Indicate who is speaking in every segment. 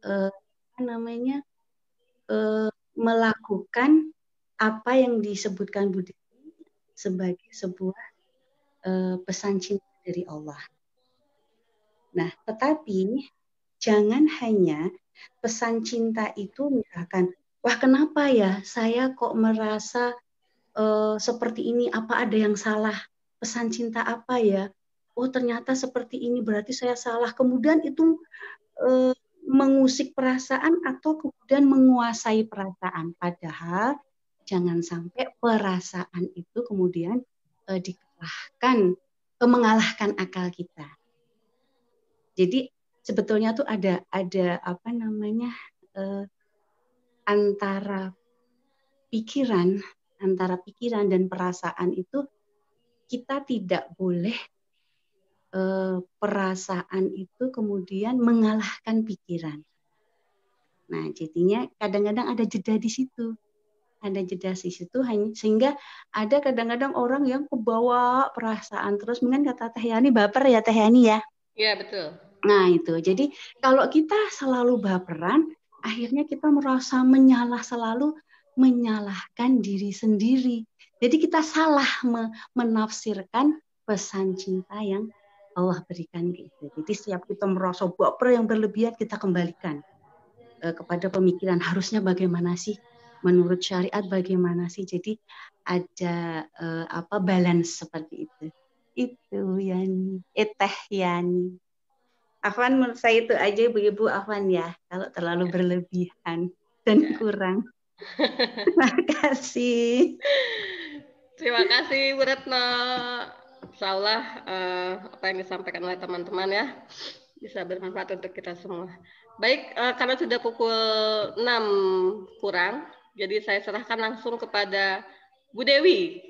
Speaker 1: apa namanya melakukan apa yang disebutkan Budi sebagai sebuah pesan cinta dari Allah. Nah, tetapi jangan hanya pesan cinta itu misalkan, wah kenapa ya saya kok merasa seperti ini, apa ada yang salah? Pesan cinta apa ya? Oh ternyata seperti ini, berarti saya salah. Kemudian itu mengusik perasaan atau kemudian menguasai perasaan. Padahal jangan sampai perasaan itu kemudian dikalahkan, mengalahkan akal kita. Jadi sebetulnya tuh ada apa namanya antara pikiran dan perasaan itu kita tidak boleh perasaan itu kemudian mengalahkan pikiran. Nah, jadinya kadang-kadang ada jeda di situ. Ada jeda di situ sehingga ada kadang-kadang orang yang kebawa perasaan terus, mungkin kata Teh Yani baper ya Teh Yani ya.
Speaker 2: Iya, betul.
Speaker 1: Nah, itu. Jadi kalau kita selalu baperan, akhirnya kita merasa selalu menyalahkan diri sendiri. Jadi kita salah menafsirkan pesan cinta yang Allah berikan gitu. Jadi setiap kita merasa baper yang berlebihan, kita kembalikan kepada pemikiran harusnya bagaimana sih, menurut syariat bagaimana sih. Jadi ada balance seperti itu. Itu Yani, Teh Yani. Afwan, menurut saya itu aja Ibu Afwan ya, kalau terlalu berlebihan dan kurang. Terima kasih.
Speaker 2: Terima kasih Bu Retno. Insya Allah apa yang disampaikan oleh teman-teman ya bisa bermanfaat untuk kita semua. Baik, karena sudah pukul 6 kurang, jadi saya serahkan langsung kepada Bu Dewi.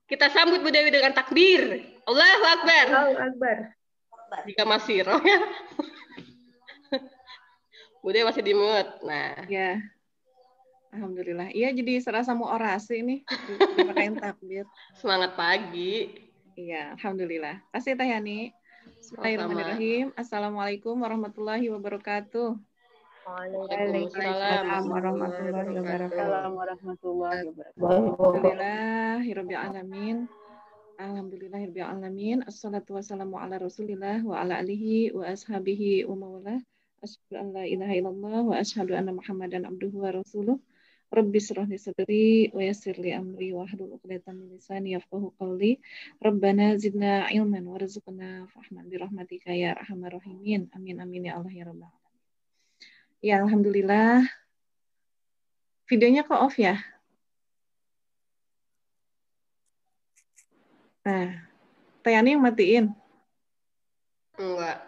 Speaker 2: Kita sambut Bu Dewi dengan takbir. Allahu Akbar.
Speaker 1: Allahu Akbar.
Speaker 2: Jika masih roh ya. Bu Dewi masih di mute. Nah.
Speaker 3: Ya. Alhamdulillah. Iya, jadi serasa mau orasi nih. Dipakai takbir.
Speaker 2: Semangat pagi.
Speaker 3: Iya, alhamdulillah. Kasih Teh Yani. Bismillahirrahmanirrahim. Assalamualaikum warahmatullahi wabarakatuh.
Speaker 2: Waalaikumsalam
Speaker 3: warahmatullahi wabarakatuh. Alhamdulillahirrabbil alamin. Assalatu wassalamu ala Rasulillah wa ala alihi wa ashabihi wa mawalah. Asyhadu an la ilaha illallah wa asyhadu anna Muhammadan abduhu wa rasuluh. Rabbi shrah li sadri wa yassir li amri wa hlul 'uqdatam min lisani yafqahu qawli. Rabbana zidna ilman warzuqna fahman bi rahmatika ya arhamar rahimin. Amin amin ya Allah ya rabbal alamin. Ya alhamdulillah. Videonya kok off ya? Nah, Tayani yang matiin.
Speaker 2: Enggak.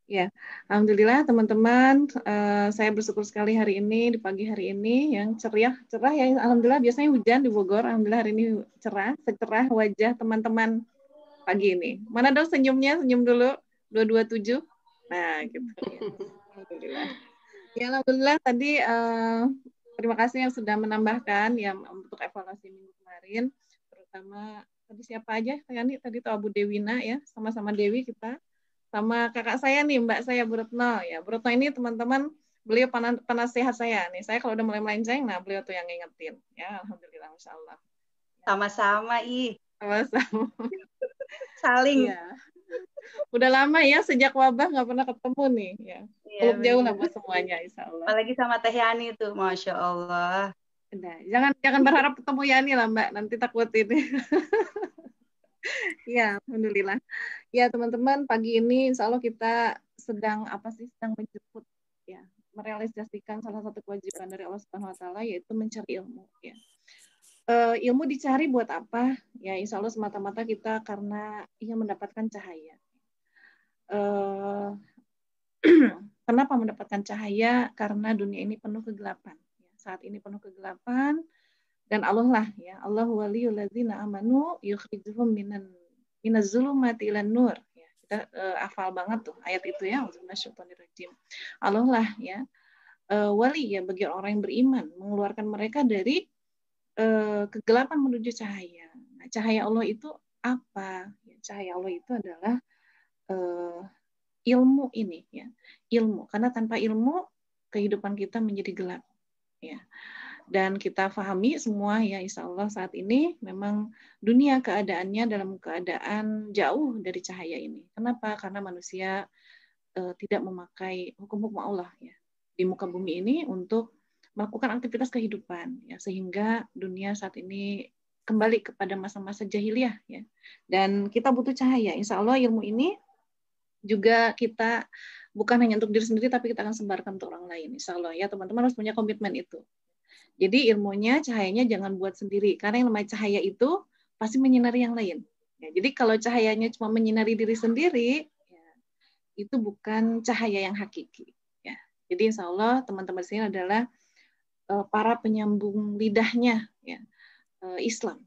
Speaker 3: Ya, alhamdulillah teman-teman, saya bersyukur sekali hari ini, di pagi hari ini yang cerah ya, alhamdulillah biasanya hujan di Bogor, alhamdulillah hari ini cerah, secerah wajah teman-teman pagi ini. Mana dong senyumnya, senyum dulu, 227, nah gitu. Alhamdulillah. Ya, alhamdulillah tadi terima kasih yang sudah menambahkan yang untuk evaluasi minggu kemarin, terutama tadi siapa aja, tadi tuh Abu Dewina ya, sama-sama Dewi kita. Sama kakak saya nih, Mbak saya Bu Retno. Ya, Bu Retno ini teman-teman, beliau penasehat saya nih. Saya kalau udah mulai melenceng, nah beliau tuh yang ngingetin. Ya, alhamdulillah, masya Allah.
Speaker 1: Sama-sama,
Speaker 3: Sama-sama.
Speaker 1: Saling.
Speaker 3: Ya. Udah lama ya, sejak wabah nggak pernah ketemu nih. Ya. Peluk jauh lah buat semuanya, insya Allah.
Speaker 1: Apalagi sama Teh Yani tuh, masya Allah.
Speaker 3: Nah, jangan berharap ketemu Yani lah Mbak, nanti takut ini. Ya, alhamdulillah. Ya, teman-teman, pagi ini insya Allah kita sedang menjemput ya, merealisasikan salah satu kewajiban dari Allah Subhanahu wa taala yaitu mencari ilmu ya. Ilmu dicari buat apa? Ya, insya Allah semata-mata kita karena ingin mendapatkan cahaya. Kenapa mendapatkan cahaya? Karena dunia ini penuh kegelapan. Saat ini penuh kegelapan dan Allah lah ya, Allahu waliyul ladzina amanu yukhrijuhum minaz zulumati ilan nur. Ya, kita hafal banget tuh ayat itu ya, auzubillahiminasyaitonirrajim. Allah lah ya, wali ya bagi orang yang beriman, mengeluarkan mereka dari kegelapan menuju cahaya. Nah, cahaya Allah itu apa? Ya, cahaya Allah itu adalah ilmu ini ya. Ilmu, karena tanpa ilmu kehidupan kita menjadi gelap ya. Dan kita pahami semua ya, insya Allah saat ini memang dunia keadaannya dalam keadaan jauh dari cahaya ini. Kenapa? Karena manusia tidak memakai hukum-hukum Allah ya di muka bumi ini untuk melakukan aktivitas kehidupan ya, sehingga dunia saat ini kembali kepada masa-masa jahiliyah ya. Dan kita butuh cahaya. Insya Allah ilmu ini juga kita bukan hanya untuk diri sendiri, tapi kita akan sebarkan untuk orang lain. Insya Allah ya, teman-teman harus punya komitmen itu. Jadi ilmunya, cahayanya jangan buat sendiri. Karena yang namanya cahaya itu pasti menyinari yang lain. Ya, jadi kalau cahayanya cuma menyinari diri sendiri, ya, itu bukan cahaya yang hakiki. Ya. Jadi insya Allah teman-teman di sini adalah para penyambung lidahnya ya, Islam.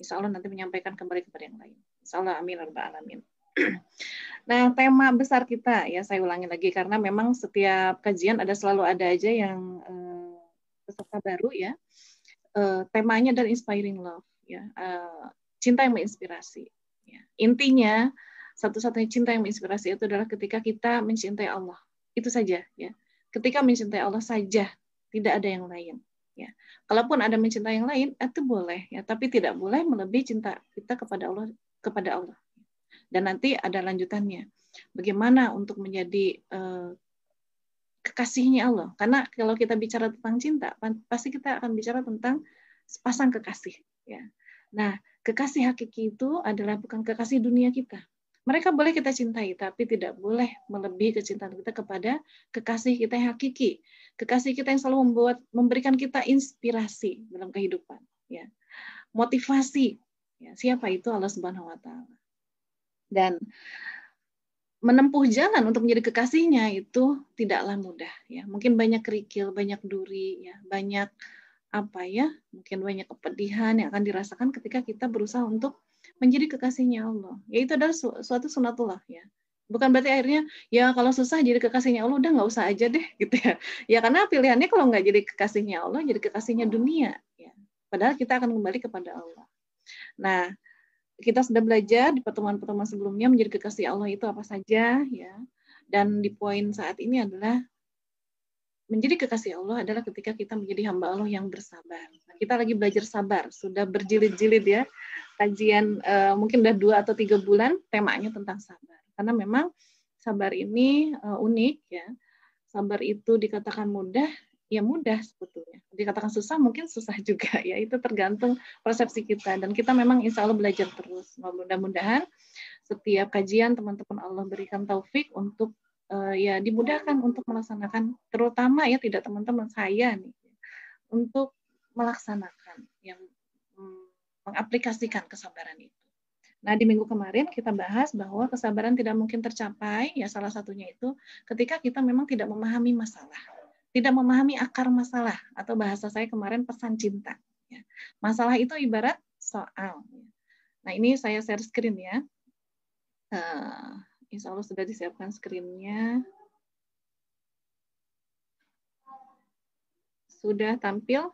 Speaker 3: Insya Allah nanti menyampaikan kembali kepada yang lain. Insya Allah amin rabbal alamin. Nah, tema besar kita ya, saya ulangi lagi karena memang setiap kajian selalu ada aja yang peserta baru ya. Temanya adalah inspiring love ya, cinta yang menginspirasi ya. Intinya satu-satunya cinta yang menginspirasi itu adalah ketika kita mencintai Allah, itu saja ya. Ketika mencintai Allah saja, tidak ada yang lain ya. Kalaupun ada mencintai yang lain itu boleh ya, tapi tidak boleh melebihi cinta kita kepada Allah. Dan nanti ada lanjutannya, bagaimana untuk menjadi kekasihnya Allah. Karena kalau kita bicara tentang cinta, pasti kita akan bicara tentang sepasang kekasih. Ya. Nah, kekasih hakiki itu adalah bukan kekasih dunia kita. Mereka boleh kita cintai, tapi tidak boleh melebihi kecintaan kita kepada kekasih kita yang hakiki. Kekasih kita yang selalu memberikan kita inspirasi dalam kehidupan. Ya. Motivasi. Ya. Siapa itu? Allah Subhanahu Wa Taala. Dan menempuh jalan untuk menjadi kekasihnya itu tidaklah mudah ya. Mungkin banyak kerikil, banyak duri ya, banyak mungkin banyak kepedihan yang akan dirasakan ketika kita berusaha untuk menjadi kekasihnya Allah. Ya itu adalah suatu sunatullah ya. Bukan berarti akhirnya ya kalau susah jadi kekasihnya Allah udah nggak usah aja deh gitu ya. Ya karena pilihannya kalau nggak jadi kekasihnya Allah, jadi kekasihnya dunia ya. Padahal kita akan kembali kepada Allah. Nah, kita sudah belajar di pertemuan-pertemuan sebelumnya menjadi kekasih Allah itu apa saja ya. Dan di poin saat ini adalah menjadi kekasih Allah adalah ketika kita menjadi hamba Allah yang bersabar. Nah, kita lagi belajar sabar, sudah berjilid-jilid ya. Kajian mungkin udah 2 atau 3 bulan temanya tentang sabar. Karena memang sabar ini unik ya. Sabar itu dikatakan mudah, ya mudah sebetulnya. Dikatakan susah, mungkin susah juga ya. Itu tergantung persepsi kita. Dan kita memang insya Allah belajar terus. Mudah-mudahan setiap kajian teman-teman Allah berikan taufik untuk ya dimudahkan untuk melaksanakan, terutama ya tidak teman-teman saya nih, untuk melaksanakan yang mengaplikasikan kesabaran itu. Nah, di minggu kemarin kita bahas bahwa kesabaran tidak mungkin tercapai, ya salah satunya itu ketika kita memang tidak memahami masalah. Tidak memahami akar masalah, atau bahasa saya kemarin pesan cinta. Ya. Masalah itu ibarat soal. Nah, ini saya share screen ya. Insya Allah sudah disiapkan screen-nya. Sudah tampil?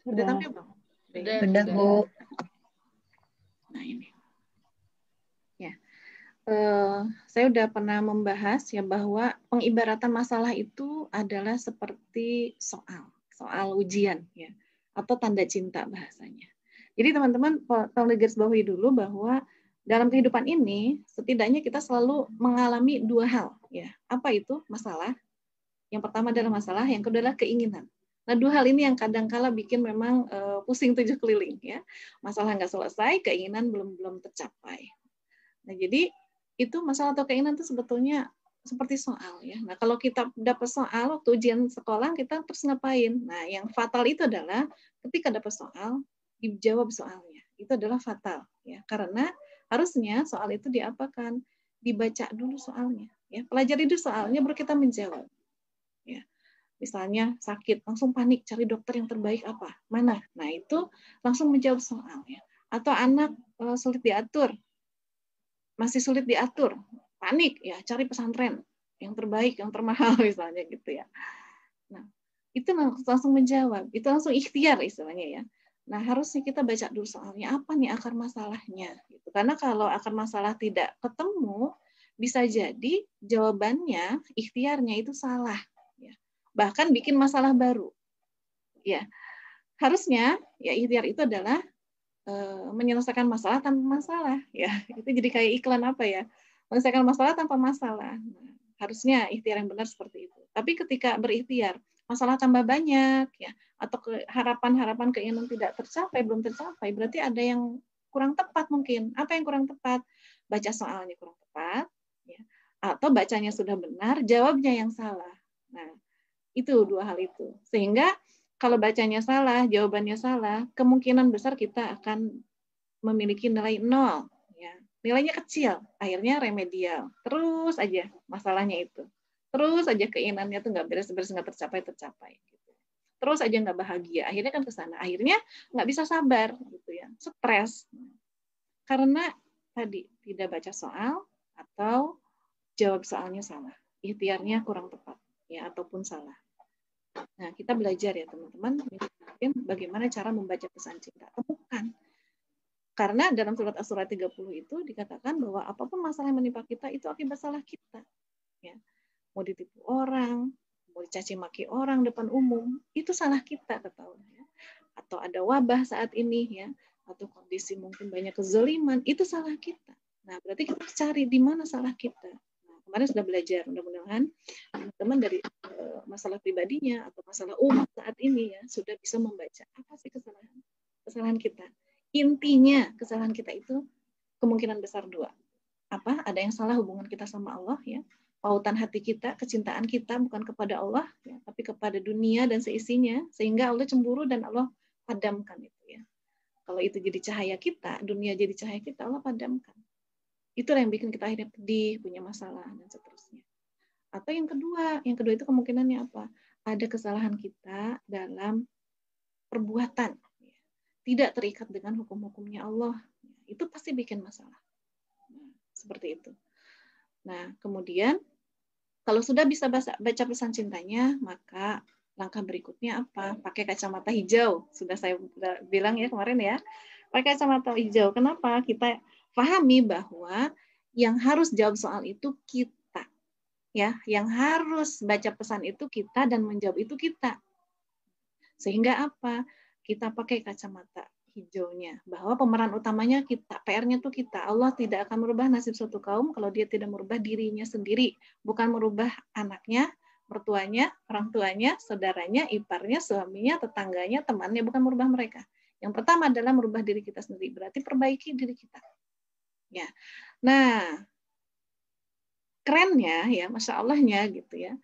Speaker 3: Sudah tampil, Bang?
Speaker 2: Sudah, Bu.
Speaker 3: Nah, ini. Ya. Saya sudah pernah membahas ya bahwa pengibaratan masalah itu adalah seperti soal ujian ya, atau tanda cinta bahasanya. Jadi teman-teman tolong digarisbawahi dulu bahwa dalam kehidupan ini setidaknya kita selalu mengalami 2 hal ya. Apa itu masalah? Yang pertama adalah masalah, yang kedua adalah keinginan. Nah, 2 hal ini yang kadang-kala bikin memang pusing 7 keliling ya. Masalah nggak selesai, keinginan belum tercapai. Nah, jadi itu masalah atau keinginan itu sebetulnya seperti soal ya. Nah, kalau kita dapat soal waktu ujian sekolah kita terus ngapain? Nah, yang fatal itu adalah ketika dapat soal dijawab soalnya. Itu adalah fatal ya. Karena harusnya soal itu diapakan? Dibaca dulu soalnya ya. Pelajari dulu soalnya baru kita menjawab. Ya. Misalnya sakit, langsung panik cari dokter yang terbaik apa? Mana? Nah, itu langsung menjawab soal ya. Atau anak sulit diatur. Masih sulit diatur, panik ya, cari pesantren yang terbaik, yang termahal misalnya gitu ya. Nah, itu langsung menjawab, itu langsung ikhtiar istilahnya ya. Nah, harusnya kita baca dulu soalnya, apa nih akar masalahnya. Gitu. Karena kalau akar masalah tidak ketemu, bisa jadi jawabannya, ikhtiarnya itu salah. Ya. Bahkan bikin masalah baru. Ya, harusnya ya ikhtiar itu adalah menyelesaikan masalah tanpa masalah. Ya, itu jadi kayak iklan apa ya? Menyelesaikan masalah tanpa masalah. Nah, harusnya ikhtiar yang benar seperti itu. Tapi ketika berikhtiar, masalah tambah banyak, ya, atau harapan-harapan keinginan tidak tercapai, belum tercapai, berarti ada yang kurang tepat mungkin. Apa yang kurang tepat? Baca soalnya kurang tepat, ya, atau bacanya sudah benar, jawabnya yang salah. Nah, itu dua hal itu. Sehingga kalau bacanya salah, jawabannya salah, kemungkinan besar kita akan memiliki nilai 0. Ya. Nilainya kecil, akhirnya remedial. Terus aja masalahnya itu. Terus aja keinginannya tuh nggak beres-beres, nggak tercapai. Gitu. Terus aja nggak bahagia. Akhirnya kan ke sana. Akhirnya nggak bisa sabar, gitu ya. Stres. Karena tadi tidak baca soal atau jawab soalnya salah. Ikhtiarnya kurang tepat, ya, ataupun salah. Nah, kita belajar ya teman-teman, bagaimana cara membaca pesan cinta. Temukan. Karena dalam surat As-Surah 30 itu dikatakan bahwa apapun masalah yang menimpa kita itu akibat salah kita. Ya. Mau ditipu orang, mau dicaci maki orang depan umum, itu salah kita, kata Allah. Ya. Atau ada wabah saat ini, ya, atau kondisi mungkin banyak kezaliman, itu salah kita. Nah, berarti kita cari di mana salah kita. Nah, kemarin sudah belajar, mudah-mudahan teman-teman dari masalah pribadinya atau masalah umat saat ini ya sudah bisa membaca apa sih kesalahan kita. Intinya kesalahan kita itu kemungkinan besar dua. Apa? Ada yang salah hubungan kita sama Allah, ya. Pautan hati kita, kecintaan kita bukan kepada Allah, ya, tapi kepada dunia dan seisinya, sehingga Allah cemburu dan Allah padamkan itu, ya. Kalau itu jadi cahaya kita, dunia jadi cahaya kita, Allah padamkan. Itulah yang bikin kita akhirnya pedih, punya masalah dan seterusnya. Atau yang kedua itu kemungkinannya apa? Ada kesalahan kita dalam perbuatan, tidak terikat dengan hukum-hukumnya Allah. Itu pasti bikin masalah. Nah, seperti itu. Nah, kemudian kalau sudah bisa baca pesan cintanya, maka langkah berikutnya apa? Pakai kacamata hijau. Sudah saya bilang ya kemarin ya. Pakai kacamata hijau. Kenapa? Kita pahami bahwa yang harus jawab soal itu kita. Ya, yang harus baca pesan itu kita dan menjawab itu kita. Sehingga apa? Kita pakai kacamata hijaunya, bahwa pemeran utamanya kita, PR-nya tuh kita. Allah tidak akan merubah nasib suatu kaum kalau dia tidak merubah dirinya sendiri, bukan merubah anaknya, mertuanya, orang tuanya, saudaranya, iparnya, suaminya, tetangganya, temannya, bukan merubah mereka. Yang pertama adalah merubah diri kita sendiri, berarti perbaiki diri kita. Ya. Nah, kerennya ya, Masya Allahnya gitu ya,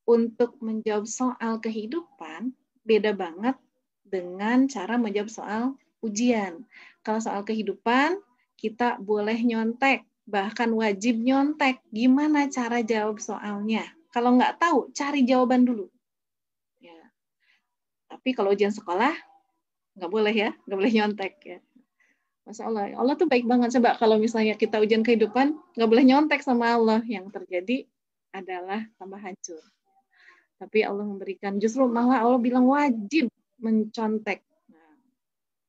Speaker 3: untuk menjawab soal kehidupan beda banget dengan cara menjawab soal ujian. Kalau soal kehidupan, kita boleh nyontek, bahkan wajib nyontek. Gimana cara jawab soalnya? Kalau nggak tahu, cari jawaban dulu. Ya. Tapi kalau ujian sekolah, nggak boleh ya, nggak boleh nyontek ya. Masya Allah, Allah tuh baik banget. Coba kalau misalnya kita ujian kehidupan, nggak boleh nyontek sama Allah. Yang terjadi adalah tambah hancur. Tapi Allah memberikan, justru malah Allah bilang wajib mencontek. Nah,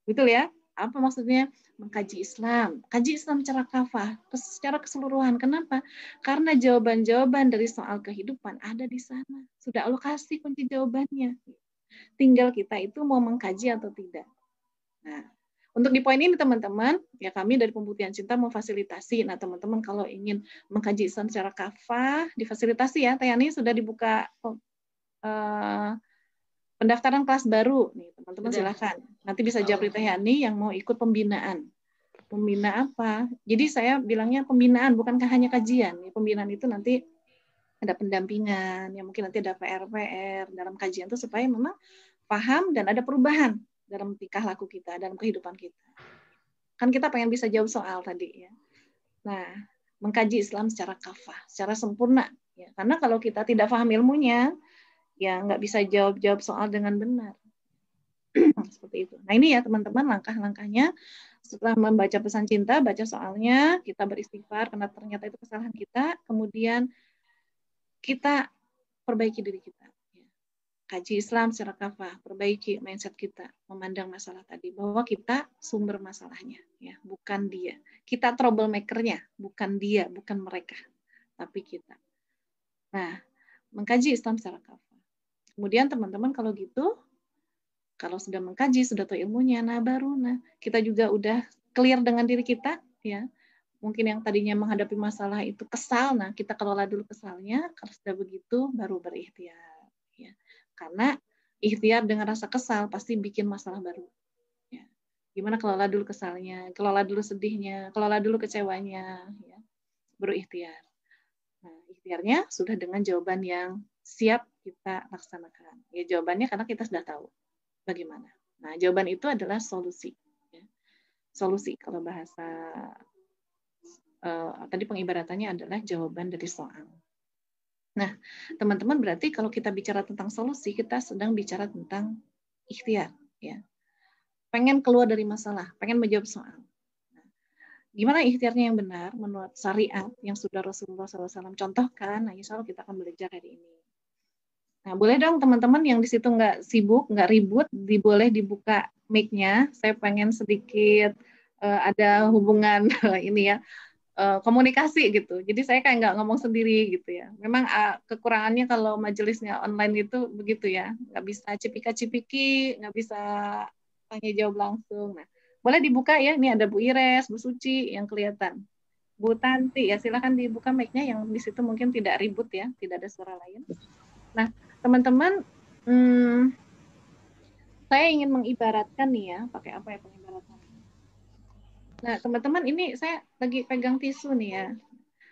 Speaker 3: betul ya? Apa maksudnya? Mengkaji Islam. Kaji Islam secara kafah, secara keseluruhan. Kenapa? Karena jawaban-jawaban dari soal kehidupan ada di sana. Sudah Allah kasih kunci jawabannya. Tinggal kita itu mau mengkaji atau tidak. Nah, untuk di poin ini teman-teman, ya kami dari Pembuktian Cinta memfasilitasi. Nah, teman-teman kalau ingin mengkaji Islam secara kafah, difasilitasi ya. Tayani sudah dibuka pendaftaran kelas baru nih teman-teman, silakan nanti bisa japri Tayani yang mau ikut pembinaan. Pembina apa? Jadi saya bilangnya pembinaan, bukan hanya kajian. Pembinaan itu nanti ada pendampingan, ya mungkin nanti ada PR dalam kajian itu supaya memang paham dan ada perubahan dalam tingkah laku kita, dalam kehidupan kita. Kan kita pengen bisa jawab soal tadi ya. Nah, mengkaji Islam secara kafah, secara sempurna. Ya. Karena kalau kita tidak paham ilmunya, ya nggak bisa jawab soal dengan benar. Seperti itu. Nah ini ya teman-teman langkah-langkahnya. Setelah membaca pesan cinta, baca soalnya, kita beristighfar karena ternyata itu kesalahan kita. Kemudian kita perbaiki diri kita. kaji Islam secara kafah, perbaiki mindset kita, memandang masalah tadi bahwa kita sumber masalahnya, ya, bukan dia. Kita troublemaker-nya, bukan dia, bukan mereka, tapi kita. Nah, mengkaji Islam secara kafah. Kemudian teman-teman kalau gitu, kalau sudah mengkaji, sudah tahu ilmunya, nah baru kita juga udah clear dengan diri kita, ya. Mungkin yang tadinya menghadapi masalah itu kesal, nah kita kelola dulu kesalnya. Kalau sudah begitu, baru berikhtiar, ya. Karena ikhtiar dengan rasa kesal pasti bikin masalah baru. Ya. Gimana kelola dulu kesalnya, kelola dulu sedihnya, kelola dulu kecewanya, ya. Baru ikhtiar. Nah, ikhtiarnya sudah dengan jawaban yang siap kita laksanakan. Ya, jawabannya karena kita sudah tahu bagaimana. Nah, jawaban itu adalah solusi. Ya. Solusi kalau bahasa tadi pengibaratannya adalah jawaban dari soal. Nah, teman-teman berarti kalau kita bicara tentang solusi, kita sedang bicara tentang ikhtiar, ya. Pengen keluar dari masalah, pengen menjawab soal. Nah, gimana ikhtiarnya yang benar menurut syariat yang sudah Rasulullah SAW contohkan? Nah, insya Allah kita akan belajar hari ini. Nah, boleh dong teman-teman yang di situ nggak sibuk, nggak ribut, boleh dibuka mic-nya. Saya pengen sedikit ada hubungan ini ya. Komunikasi gitu. Jadi saya kayak nggak ngomong sendiri gitu ya. Memang kekurangannya kalau majelisnya online itu begitu ya. Nggak bisa cipika-cipiki, nggak bisa tanya jawab langsung. Nah, boleh dibuka ya. Ini ada Bu Ires, Bu Suci yang kelihatan. Bu Tanti ya, silakan dibuka mic-nya yang di situ mungkin tidak ribut ya, tidak ada suara lain. Nah, teman-teman, saya ingin mengibaratkan nih ya, pakai apa ya pengibaratan? Nah, teman-teman, ini saya lagi pegang tisu nih ya.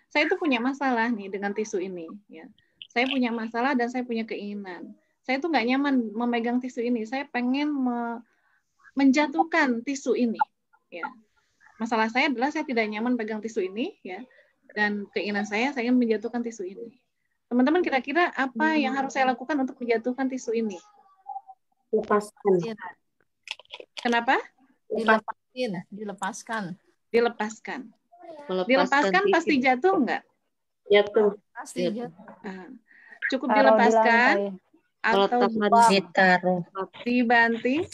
Speaker 3: Saya itu punya masalah nih dengan tisu ini. Ya. Saya punya masalah dan saya punya keinginan. Saya tuh nggak nyaman memegang tisu ini. Saya pengen menjatuhkan tisu ini. Ya. Masalah saya adalah saya tidak nyaman pegang tisu ini. Ya. Dan keinginan saya ingin menjatuhkan tisu ini. Teman-teman, kira-kira apa yang harus saya lakukan untuk menjatuhkan tisu ini?
Speaker 4: Lepaskan.
Speaker 3: Kenapa?
Speaker 4: Dilepaskan.
Speaker 3: Dilepaskan pasti jatuh nggak?
Speaker 4: Jatuh.
Speaker 2: Pasti jatuh.
Speaker 3: Cukup dilepaskan atau
Speaker 5: ditaruh,
Speaker 3: dibanting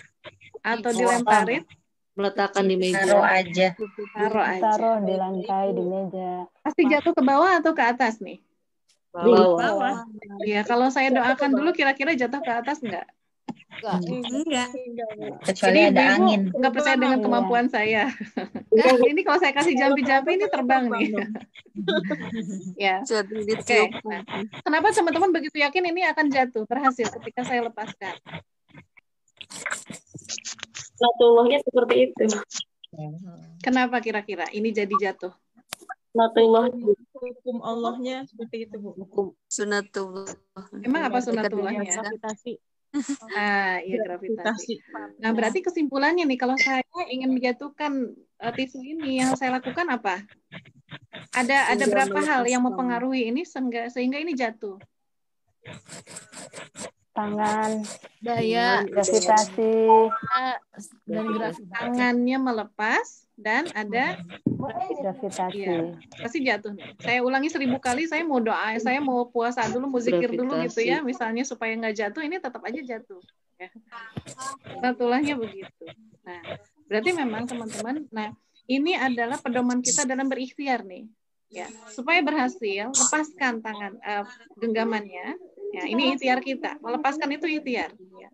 Speaker 3: atau dilemparin?
Speaker 5: meletakkan di meja. Taruh aja.
Speaker 6: Taruh di lantai, di meja.
Speaker 3: Pasti jatuh ke bawah atau ke atas nih?
Speaker 5: Bawah.
Speaker 3: Ya, kalau saya doakan dulu kira-kira jatuh ke atas nggak?
Speaker 4: Enggak.
Speaker 5: Kecuali
Speaker 3: Jadi
Speaker 5: ada
Speaker 3: Ibu
Speaker 5: angin.
Speaker 3: nggak percaya dengan kemampuan saya. Ini kalau saya kasih jampi-jampi ini terbang nih. Ya. Oke. Nah, kenapa teman-teman begitu yakin ini akan jatuh berhasil ketika saya lepaskan?
Speaker 4: Sunatullahnya seperti itu.
Speaker 3: Kenapa kira-kira ini jadi jatuh?
Speaker 4: Sunatullah.
Speaker 7: Hukum Allahnya seperti itu, Bu.
Speaker 5: Hukum sunatullah.
Speaker 3: Emang apa sunatullahnya?
Speaker 7: Gravitasi.
Speaker 3: Iya, gravitasi. Nah, berarti kesimpulannya nih, kalau saya ingin menjatuhkan tisu ini, yang saya lakukan apa? Ada berapa hal yang mempengaruhi ini sehingga ini jatuh?
Speaker 6: Tangan,
Speaker 2: Daya,
Speaker 6: gravitasi,
Speaker 2: dan gravitasi.
Speaker 3: Tangannya melepas dan ada
Speaker 6: gravitasi.
Speaker 3: Iya, pasti jatuh nih. Saya ulangi 1000 kali, saya mau doa, saya mau puasa dulu, mau zikir dulu gitu ya, misalnya supaya nggak jatuh, ini tetap aja jatuh. Ya. Natulahnya begitu. Nah, berarti memang teman-teman, nah ini adalah pedoman kita dalam berikhtiar nih. Ya, supaya berhasil, lepaskan tangan genggamannya. Ya, ini ikhtiar kita. Melepaskan itu ikhtiar. Ya.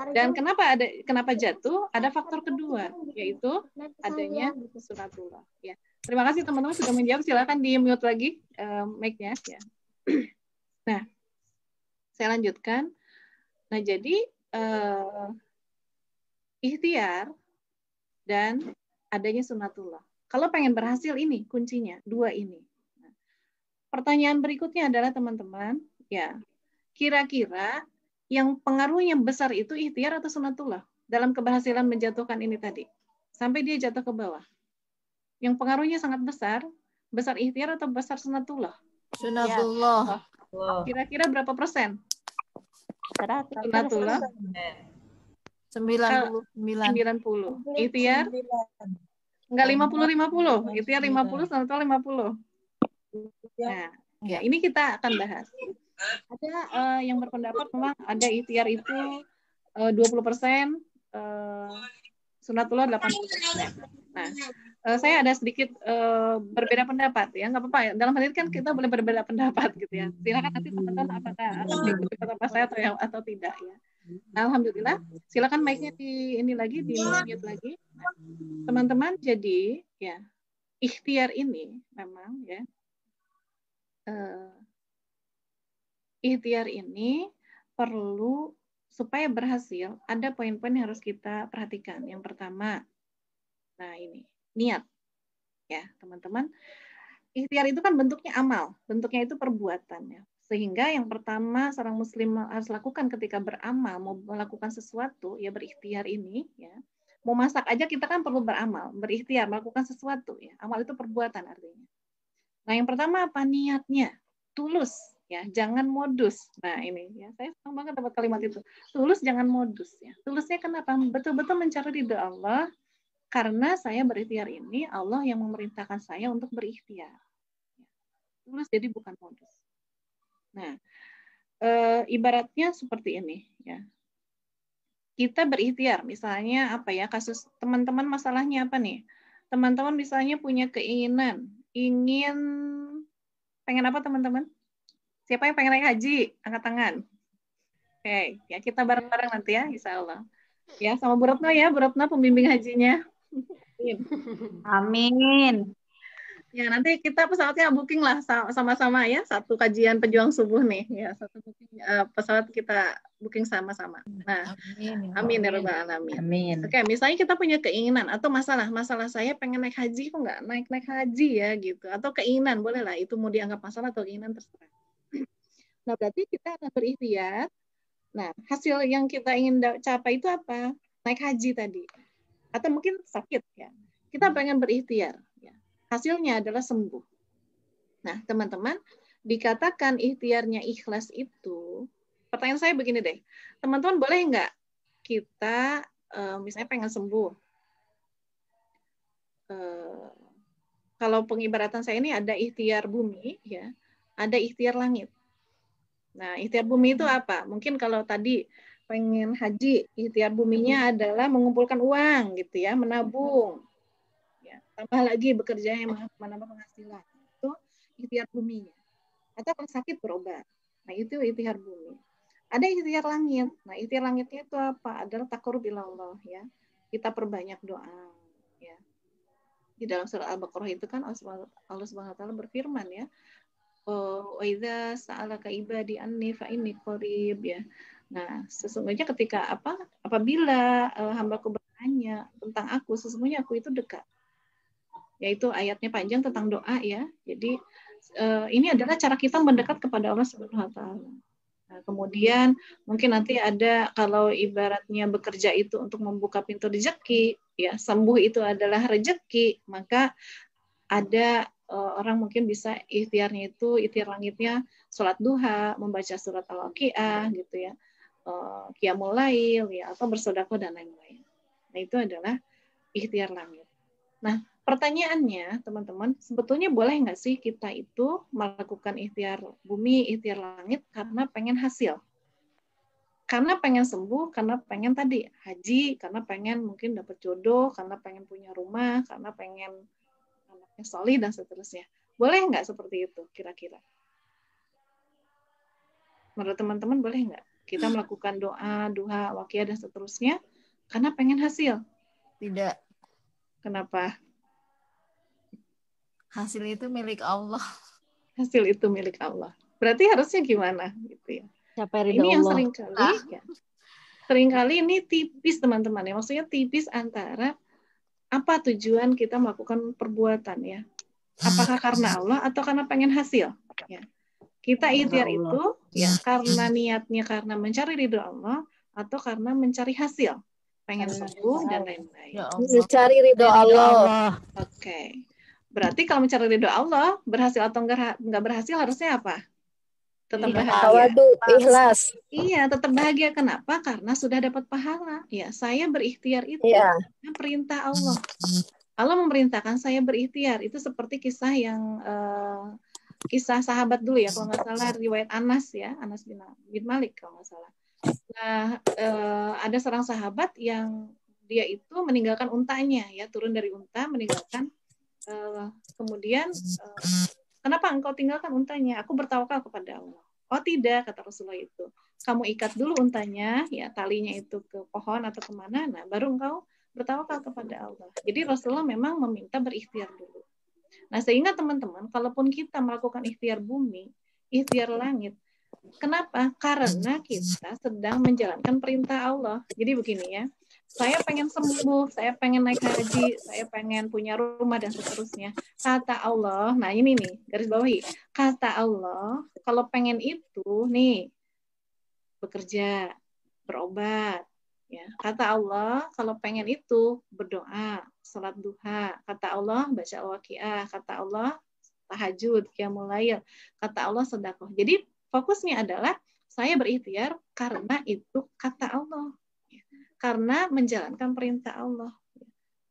Speaker 3: Dan kenapa jatuh? Ada faktor kedua, yaitu adanya sunatullah. Ya. Terima kasih teman-teman sudah menjawab. Silakan di-mute lagi mic-nya. Ya. Nah, saya lanjutkan. Nah, jadi ikhtiar dan adanya sunatullah. Kalau pengen berhasil ini kuncinya, dua ini. Nah, pertanyaan berikutnya adalah teman-teman, ya, kira-kira yang pengaruhnya besar itu ikhtiar atau sunatullah dalam keberhasilan menjatuhkan ini tadi? Sampai dia jatuh ke bawah. Yang pengaruhnya sangat besar ikhtiar atau besar sunatullah?
Speaker 2: Sunatullah.
Speaker 3: Kira-kira berapa persen?
Speaker 6: 100%.
Speaker 3: Sunatullah?
Speaker 2: 90.
Speaker 3: Ikhtiar? Enggak 50-50. Ikhtiar 50, sunatullah 50. Nah, ya ini kita akan bahas. Ada yang berpendapat memang ada ikhtiar itu 20%, sunatullah 80%. Nah, saya ada sedikit berbeda pendapat ya, nggak apa-apa ya. Dalam hal ini kan kita boleh berbeda pendapat gitu ya. Silakan nanti teman-teman apakah mengikuti pendapat saya atau tidak ya. Nah, alhamdulillah, silakan mic-nya di mute lagi. Nah, teman-teman, jadi ya ikhtiar ini memang ya ikhtiar ini perlu supaya berhasil, ada poin-poin yang harus kita perhatikan. Yang pertama, nah ini, niat. Ya, teman-teman. Ikhtiar itu kan bentuknya amal, bentuknya itu perbuatan. Ya. Sehingga yang pertama seorang muslim harus lakukan ketika beramal, mau melakukan sesuatu, ya berikhtiar ini. Ya. Mau masak aja kita kan perlu beramal, berikhtiar, melakukan sesuatu. Ya. Amal itu perbuatan artinya. Nah, yang pertama apa? Niatnya. Tulus. Ya, jangan modus. Nah ini ya, saya senang banget dapat kalimat itu. Tulus, jangan modus. Ya. Tulusnya kenapa? Betul-betul mencari ridha Allah, karena saya berikhtiar ini Allah yang memerintahkan saya untuk berikhtiar. Ya. Tulus jadi bukan modus. Nah, ibaratnya seperti ini. Ya. Kita berikhtiar, misalnya apa ya, kasus teman-teman masalahnya apa nih? Teman-teman misalnya punya keinginan, pengen apa teman-teman? Siapa yang pengen naik haji? Angkat tangan. Oke, ya kita bareng-bareng nanti ya, insya Allah. Ya, sama Bu Retno ya, Bu Retno pembimbing hajinya.
Speaker 5: Amin.
Speaker 3: Ya, nanti kita pesawatnya booking lah sama-sama ya, satu kajian pejuang subuh nih. Ya, satu booking, pesawat kita booking sama-sama. Nah, amin ya rabbal alamin.
Speaker 5: Amin.
Speaker 3: Oke, misalnya kita punya keinginan atau masalah saya pengen naik haji kok nggak naik haji ya gitu, atau keinginan boleh lah, itu mau dianggap masalah atau keinginan terserah. Nah, berarti kita akan berikhtiar. Nah, hasil yang kita ingin capai itu apa? Naik haji tadi. Atau mungkin sakit ya. Kita pengen berikhtiar. Ya. Hasilnya adalah sembuh. Nah, teman-teman, dikatakan ikhtiarnya ikhlas itu, pertanyaan saya begini deh. Teman-teman boleh nggak kita misalnya pengen sembuh? Kalau pengibaratan saya ini ada ikhtiar bumi, ya, ada ikhtiar langit. Nah, ikhtiar bumi itu apa? Mungkin kalau tadi pengen haji, ikhtiar buminya adalah mengumpulkan uang, gitu ya, menabung. Ya, tambah lagi bekerja yang menambah penghasilan. Itu ikhtiar buminya. Atau kalau sakit berobat. Nah, itu ikhtiar bumi. Ada ikhtiar langit. Nah, ikhtiar langitnya itu apa? Adalah taqarrub ila Allah, ya. Kita perbanyak doa, ya. Di dalam surah Al-Baqarah itu kan Allah Subhanahu wa taala berfirman ya, wa idza sa'alaka ibadi anni fa inni qarib, ya. Nah, sesungguhnya ketika apabila hambaku bertanya tentang aku, sesungguhnya aku itu dekat. Yaitu ayatnya panjang tentang doa ya. Jadi ini adalah cara kita mendekat kepada Allah Subhanahu wa taala. Nah, kemudian mungkin nanti ada kalau ibaratnya bekerja itu untuk membuka pintu rezeki, ya, sembuh itu adalah rezeki, maka ada orang mungkin bisa ikhtiarnya itu, ikhtiar langitnya sholat duha, membaca surat Al-Waqiah gitu ya, qiyamul lail ya, atau bersedekah dan lain-lain. Nah, itu adalah ikhtiar langit. Nah, pertanyaannya teman-teman, sebetulnya boleh nggak sih kita itu melakukan ikhtiar bumi, ikhtiar langit karena pengen hasil? Karena pengen sembuh, karena pengen tadi haji, karena pengen mungkin dapat jodoh, karena pengen punya rumah, karena pengen anaknya solih dan seterusnya. Boleh nggak seperti itu kira-kira? Menurut teman-teman boleh nggak kita melakukan doa, duha, waqiah dan seterusnya karena pengen hasil?
Speaker 5: Tidak.
Speaker 3: Kenapa?
Speaker 5: Hasil itu milik Allah.
Speaker 3: Hasil itu milik Allah. Berarti harusnya gimana gitu ya? Ini yang seringkali ya, seringkali ini tipis teman-teman ya. Maksudnya tipis antara apa tujuan kita melakukan perbuatan ya. Apakah karena Allah atau karena pengen hasil? Ya. Kita ikhtiar itu ya karena niatnya karena mencari ridho Allah atau karena mencari hasil, pengen sembuh dan lain-lain.
Speaker 4: Mencari ridho Allah.
Speaker 3: Oke. Berarti kalau mencari ridho Allah, berhasil atau enggak berhasil harusnya apa? Tetap bahagia.
Speaker 4: Tawadu, ikhlas.
Speaker 3: Iya, tetap bahagia. Kenapa? Karena sudah dapat pahala. Ya, saya berikhtiar itu perintah Allah. Allah memerintahkan saya berikhtiar. Itu seperti kisah yang kisah sahabat dulu ya, kalau nggak salah riwayat Anas ya, Anas bin Malik kalau nggak salah. Nah, ada seorang sahabat yang dia itu meninggalkan untanya ya, turun dari unta, meninggalkan, kemudian kenapa engkau tinggalkan untanya? Aku bertawakal kepada Allah. Oh tidak, kata Rasulullah itu. Kamu ikat dulu untanya, ya talinya itu ke pohon atau kemana, nah baru engkau bertawakal kepada Allah. Jadi Rasulullah memang meminta berikhtiar dulu. Nah, sehingga teman-teman, kalaupun kita melakukan ikhtiar bumi, ikhtiar langit, kenapa? Karena kita sedang menjalankan perintah Allah. Jadi begini ya, saya pengen sembuh, saya pengen naik haji, saya pengen punya rumah dan seterusnya. Kata Allah, nah ini nih, garis bawahi. Kata Allah, kalau pengen itu nih, bekerja, berobat. Ya, kata Allah, kalau pengen itu berdoa, salat duha. Kata Allah, baca al-waqiah. Kata Allah, tahajud, qiyamul lail. Kata Allah, sedekah. Jadi fokusnya adalah saya berikhtiar karena itu kata Allah. Karena menjalankan perintah Allah.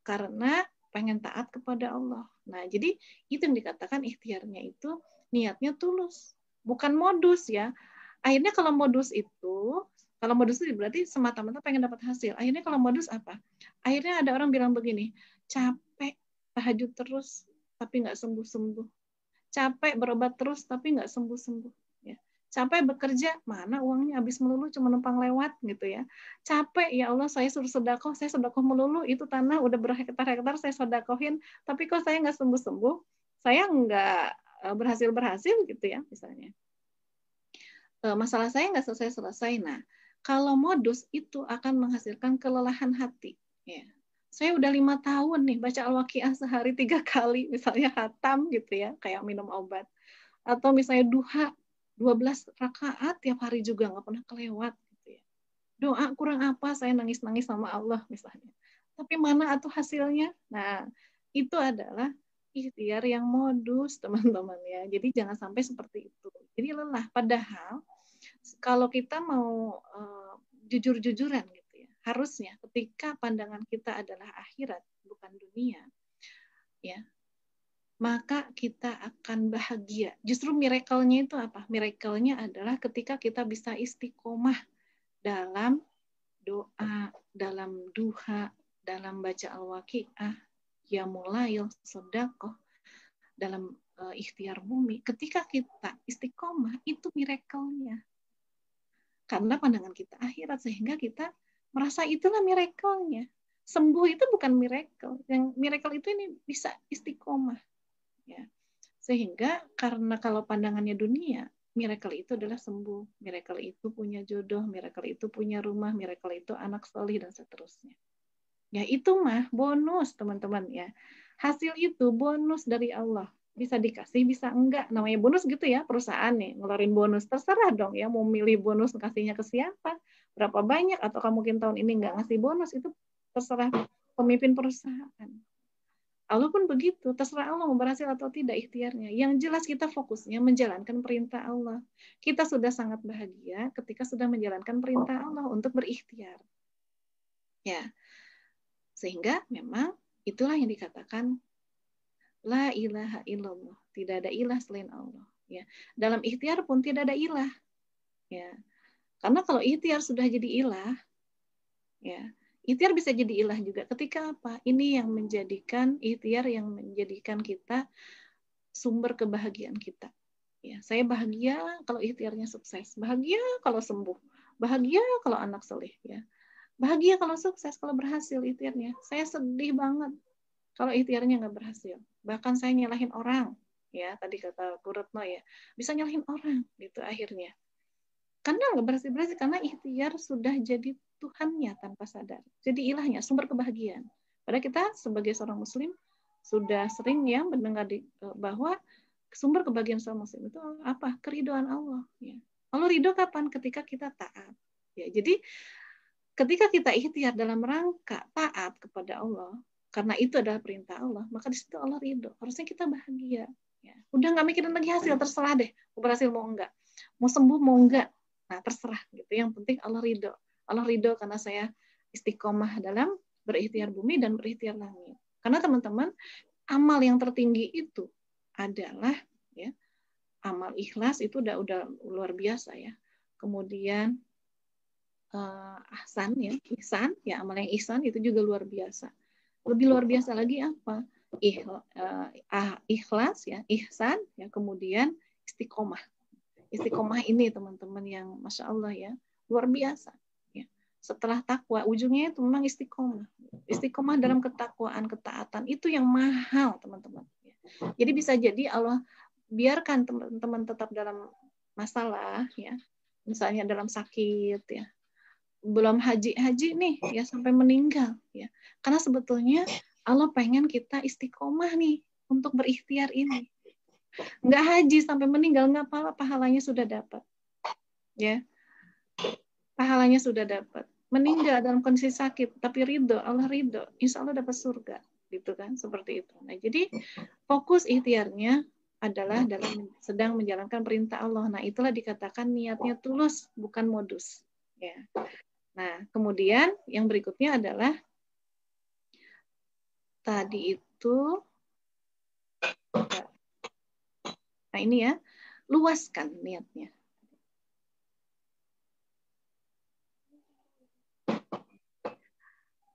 Speaker 3: Karena pengen taat kepada Allah. Nah, jadi itu yang dikatakan ikhtiarnya itu niatnya tulus. Bukan modus ya. Akhirnya kalau modus itu berarti semata-mata pengen dapat hasil. Akhirnya kalau modus apa? Akhirnya ada orang bilang begini, capek tahajud terus tapi nggak sembuh-sembuh. Capek berobat terus tapi nggak sembuh-sembuh. Ya. Capek bekerja, mana uangnya habis melulu cuma numpang lewat gitu ya. Capek, ya Allah saya suruh sedekah, saya sedekah melulu, itu tanah udah berhektar-hektar saya sedekahin, tapi kok saya nggak sembuh-sembuh, saya nggak berhasil-berhasil gitu ya misalnya. Masalah saya nggak selesai-selesai. Nah, kalau modus itu akan menghasilkan kelelahan hati. Ya. Saya udah 5 tahun nih baca Al-Waqiah sehari 3 kali, misalnya khatam gitu ya, kayak minum obat. Atau misalnya duha 12 rakaat tiap hari juga nggak pernah kelewat. Gitu ya. Doa kurang apa, saya nangis-nangis sama Allah misalnya. Tapi mana atuh hasilnya? Nah, itu adalah ikhtiar yang modus, teman-teman ya. Jadi jangan sampai seperti itu. Jadi lelah. Padahal kalau kita mau jujur-jujuran gitu ya, harusnya ketika pandangan kita adalah akhirat bukan dunia, ya, maka kita akan bahagia. Justru miracle-nya itu apa? Miracle-nya adalah ketika kita bisa istiqomah dalam doa, dalam duha, dalam baca al-waqiah, qiyamul lail, sedekah, dalam ikhtiar bumi. Ketika kita istiqomah, itu miracle-nya. Karena pandangan kita akhirat, sehingga kita merasa itulah miracle-nya. Sembuh itu bukan miracle. Yang miracle itu ini bisa istiqomah. Ya. Sehingga karena kalau pandangannya dunia, miracle itu adalah sembuh. Miracle itu punya jodoh, miracle itu punya rumah, miracle itu anak solih, dan seterusnya. Ya itu mah bonus teman-teman ya. Hasil itu bonus dari Allah. Bisa dikasih, bisa enggak. Namanya bonus gitu ya, perusahaan nih ngeluarin bonus. Terserah dong ya, mau milih bonus kasihnya ke siapa, berapa banyak, atau mungkin tahun ini enggak ngasih bonus, itu terserah pemimpin perusahaan. Allah pun begitu, terserah Allah mau berhasil atau tidak ikhtiarnya. Yang jelas kita fokusnya menjalankan perintah Allah. Kita sudah sangat bahagia ketika sudah menjalankan perintah Allah untuk berikhtiar. Ya, sehingga memang itulah yang dikatakan la ilaha illallah, tidak ada ilah selain Allah. Ya, dalam ikhtiar pun tidak ada ilah. Ya, karena kalau ikhtiar sudah jadi ilah, ya, ikhtiar bisa jadi ilah juga. Ketika apa? Ini yang menjadikan ikhtiar yang menjadikan kita sumber kebahagiaan kita. Ya, saya bahagia kalau ikhtiarnya sukses, bahagia kalau sembuh, bahagia kalau anak soleh. Ya, bahagia kalau sukses, kalau berhasil ikhtiarnya. Saya sedih banget kalau ikhtiarnya nggak berhasil. Bahkan saya nyalahin orang, ya tadi kata Bu Retno ya, bisa nyalahin orang gitu akhirnya. Karena nggak berhasil, karena ikhtiar sudah jadi Tuhannya tanpa sadar. Jadi ilahnya, sumber kebahagiaan. Padahal kita sebagai seorang Muslim sudah sering ya mendengar bahwa sumber kebahagiaan seorang Muslim itu apa? Keridhaan Allah. Ya. Allah ridho kapan? Ketika kita taat. Ya, jadi ketika kita ikhtiar dalam rangka taat kepada Allah, karena itu adalah perintah Allah, maka di situ Allah ridho. Harusnya kita bahagia. Ya. Udah nggak mikirin lagi hasil, terserah deh. Mau berhasil mau enggak. Mau sembuh mau enggak. Nah, terserah. Gitu. Yang penting Allah ridho. Allah ridho karena saya istiqomah dalam berikhtiar bumi dan berikhtiar langit. Karena teman-teman, amal yang tertinggi itu adalah ya amal ikhlas itu udah luar biasa ya. Kemudian ihsan ya, amal yang ihsan itu juga luar biasa. Lebih luar biasa lagi apa? Ikhlas ya, ihsan ya, kemudian istiqomah. Istiqomah ini teman-teman yang Masya Allah ya, luar biasa ya. Setelah takwa, ujungnya itu memang istiqomah. Istiqomah dalam ketakwaan, ketaatan itu yang mahal teman-teman. Jadi bisa jadi Allah biarkan teman-teman tetap dalam masalah ya, misalnya dalam sakit ya, belum haji nih ya sampai meninggal ya, karena sebetulnya Allah pengen kita istiqomah nih untuk berikhtiar ini. Nggak haji sampai meninggal nggak apa-apa, pahalanya sudah dapat ya, pahalanya sudah dapat. Meninggal dalam kondisi sakit tapi ridho, Allah ridho, insya Allah dapat surga gitu kan, seperti itu. Nah jadi fokus ikhtiarnya adalah dalam sedang menjalankan perintah Allah. Nah itulah dikatakan niatnya tulus, bukan modus ya. Nah, kemudian yang berikutnya adalah tadi itu, nah ini ya, luaskan niatnya.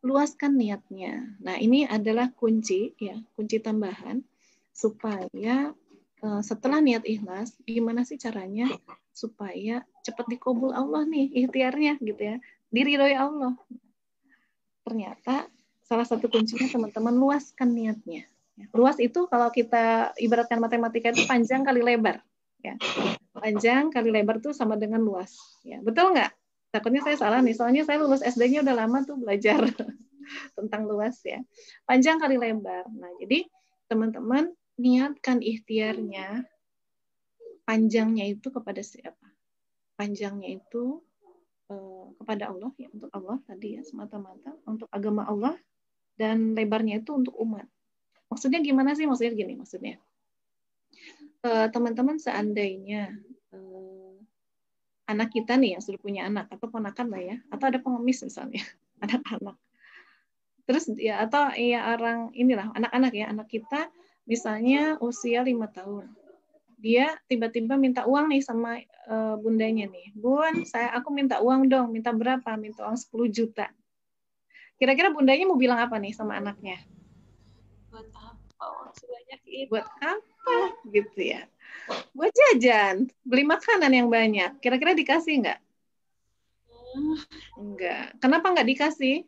Speaker 3: Luaskan niatnya. Nah, ini adalah kunci ya, kunci tambahan supaya setelah niat ikhlas, gimana sih caranya supaya cepat dikabul Allah nih ikhtiarnya gitu ya, diridhoi Allah. Ternyata salah satu kuncinya teman-teman luaskan niatnya. Luas itu kalau kita ibaratkan matematika itu panjang kali lebar. Ya. Panjang kali lebar tuh sama dengan luas. Ya. Betul nggak? Takutnya saya salah nih, soalnya saya lulus SD-nya udah lama tuh belajar tentang luas ya. Panjang kali lebar. Nah, jadi teman-teman niatkan ikhtiarnya, panjangnya itu kepada siapa? Panjangnya itu kepada Allah ya, untuk Allah tadi ya, semata-mata untuk agama Allah, dan lebarnya itu untuk umat. Maksudnya gimana sih? Maksudnya gini, maksudnya teman-teman seandainya anak kita nih yang sudah punya anak atau ponakan lah ya, atau ada pengemis misalnya anak-anak, terus ya atau ya orang inilah anak-anak ya, anak kita misalnya usia 5 tahun, dia tiba-tiba minta uang nih sama bundanya nih, Bun, aku minta uang dong, minta berapa? Minta uang 10 juta. Kira-kira bundanya mau bilang apa nih sama anaknya? Buat apa uang sebanyak itu? Buat apa gitu ya? Buat jajan, beli makanan yang banyak. Kira-kira dikasih nggak? Enggak. Kenapa nggak dikasih?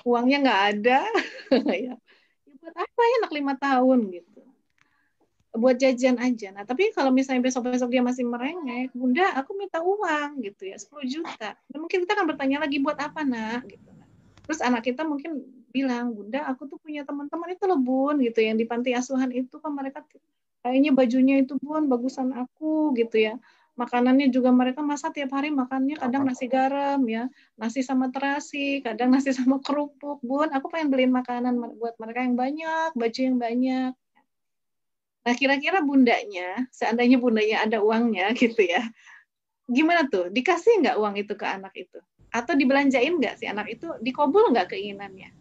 Speaker 3: Uangnya nggak ada. Ya. Buat apa ya anak 5 tahun gitu? Buat jajan aja. Nah, tapi kalau misalnya besok-besok dia masih merengek, Bunda, aku minta uang gitu ya, 10 juta. Nah, mungkin kita akan bertanya lagi, buat apa nak? Gitu. Terus anak kita mungkin bilang, Bunda, aku tuh punya teman-teman itu loh Bun, gitu, yang di panti asuhan itu kan mereka kayaknya bajunya itu Bun, bagusan aku gitu ya. Makanannya juga mereka masak tiap hari, makannya kadang nasi garam ya, nasi sama terasi, kadang nasi sama kerupuk. Bun, aku pengen beliin makanan buat mereka yang banyak, baju yang banyak. Nah, kira-kira bundanya, seandainya bundanya ada uangnya gitu ya, gimana tuh? Dikasih nggak uang itu ke anak itu? Atau dibelanjain nggak si anak itu? Dikabul nggak keinginannya?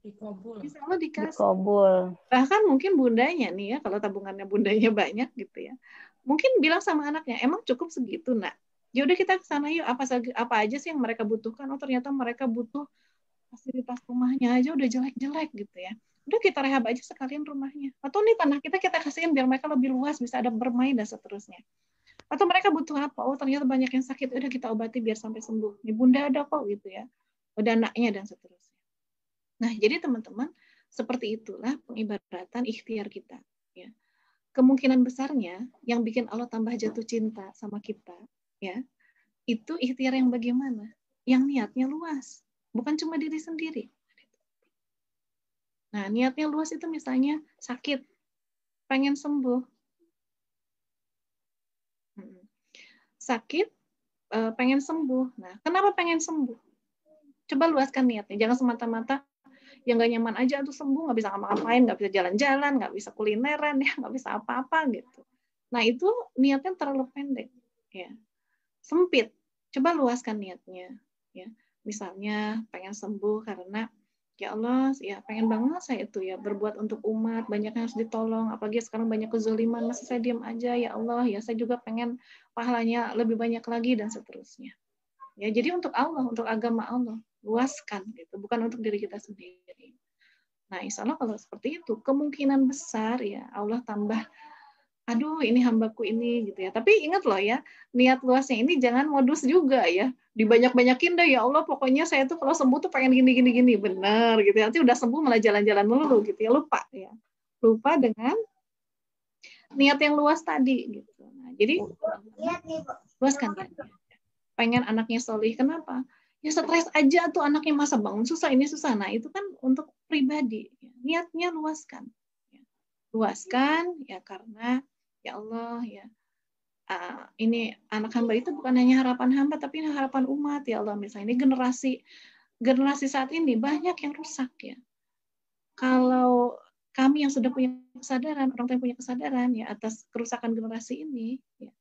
Speaker 3: Dikabul. Insya Allah dikasih.
Speaker 6: Dikabul.
Speaker 3: Bahkan mungkin bundanya nih ya, kalau tabungannya bundanya banyak gitu ya, mungkin bilang sama anaknya, emang cukup segitu nak? Ya udah kita ke sana yuk, apa aja sih yang mereka butuhkan? Oh ternyata mereka butuh fasilitas rumahnya aja udah jelek-jelek gitu ya. Udah kita rehab aja sekalian rumahnya. Atau nih tanah kita kasihin biar mereka lebih luas, bisa ada bermain dan seterusnya. Atau mereka butuh apa? Oh ternyata banyak yang sakit, udah kita obati biar sampai sembuh. Nih bunda ada kok gitu ya. Udah anaknya dan seterusnya. Nah jadi teman-teman, seperti itulah pengibaratan ikhtiar kita. Ya. Kemungkinan besarnya yang bikin Allah tambah jatuh cinta sama kita, ya, itu ikhtiar yang bagaimana? Yang niatnya luas, bukan cuma diri sendiri. Nah, niatnya luas itu misalnya sakit, pengen sembuh. Sakit, pengen sembuh. Nah, kenapa pengen sembuh? Coba luaskan niatnya. Jangan semata-mata yang nggak nyaman aja tuh sembuh, nggak bisa ngapa-ngapain, nggak bisa jalan-jalan, nggak bisa kulineran, ya nggak bisa apa-apa gitu. Nah, itu niatnya terlalu pendek. Ya. Sempit. Coba luaskan niatnya. Ya. Misalnya pengen sembuh karena Ya Allah, ya pengen banget saya itu ya berbuat untuk umat, banyak yang harus ditolong, apalagi sekarang banyak kezaliman, masa saya diam aja, ya Allah, ya saya juga pengen pahalanya lebih banyak lagi dan seterusnya. Ya, jadi untuk Allah, untuk agama Allah, luaskan gitu, bukan untuk diri kita sendiri. Nah, insya Allah kalau seperti itu, kemungkinan besar ya Allah tambah, aduh ini hambaku ini gitu ya. Tapi ingat loh ya, niat luasnya ini jangan modus juga ya. Dibanyak-banyakin deh ya Allah, pokoknya saya tuh kalau sembuh tuh pengen gini. Bener gitu ya. Nanti udah sembuh malah jalan-jalan melulu gitu ya. Lupa ya. Lupa dengan niat yang luas tadi gitu. Nah, jadi luaskan niatnya. Pengen anaknya solih, kenapa? Ya stres aja tuh anaknya, masa bangun susah, ini susah. Nah itu kan untuk pribadi. Niatnya luaskan. Luaskan ya karena ya Allah ya, ini anak hamba itu bukan hanya harapan hamba tapi harapan umat ya Allah. Misalnya ini generasi saat ini banyak yang rusak ya. Kalau kami yang sudah punya kesadaran, orang tua yang punya kesadaran ya atas kerusakan generasi ini ya,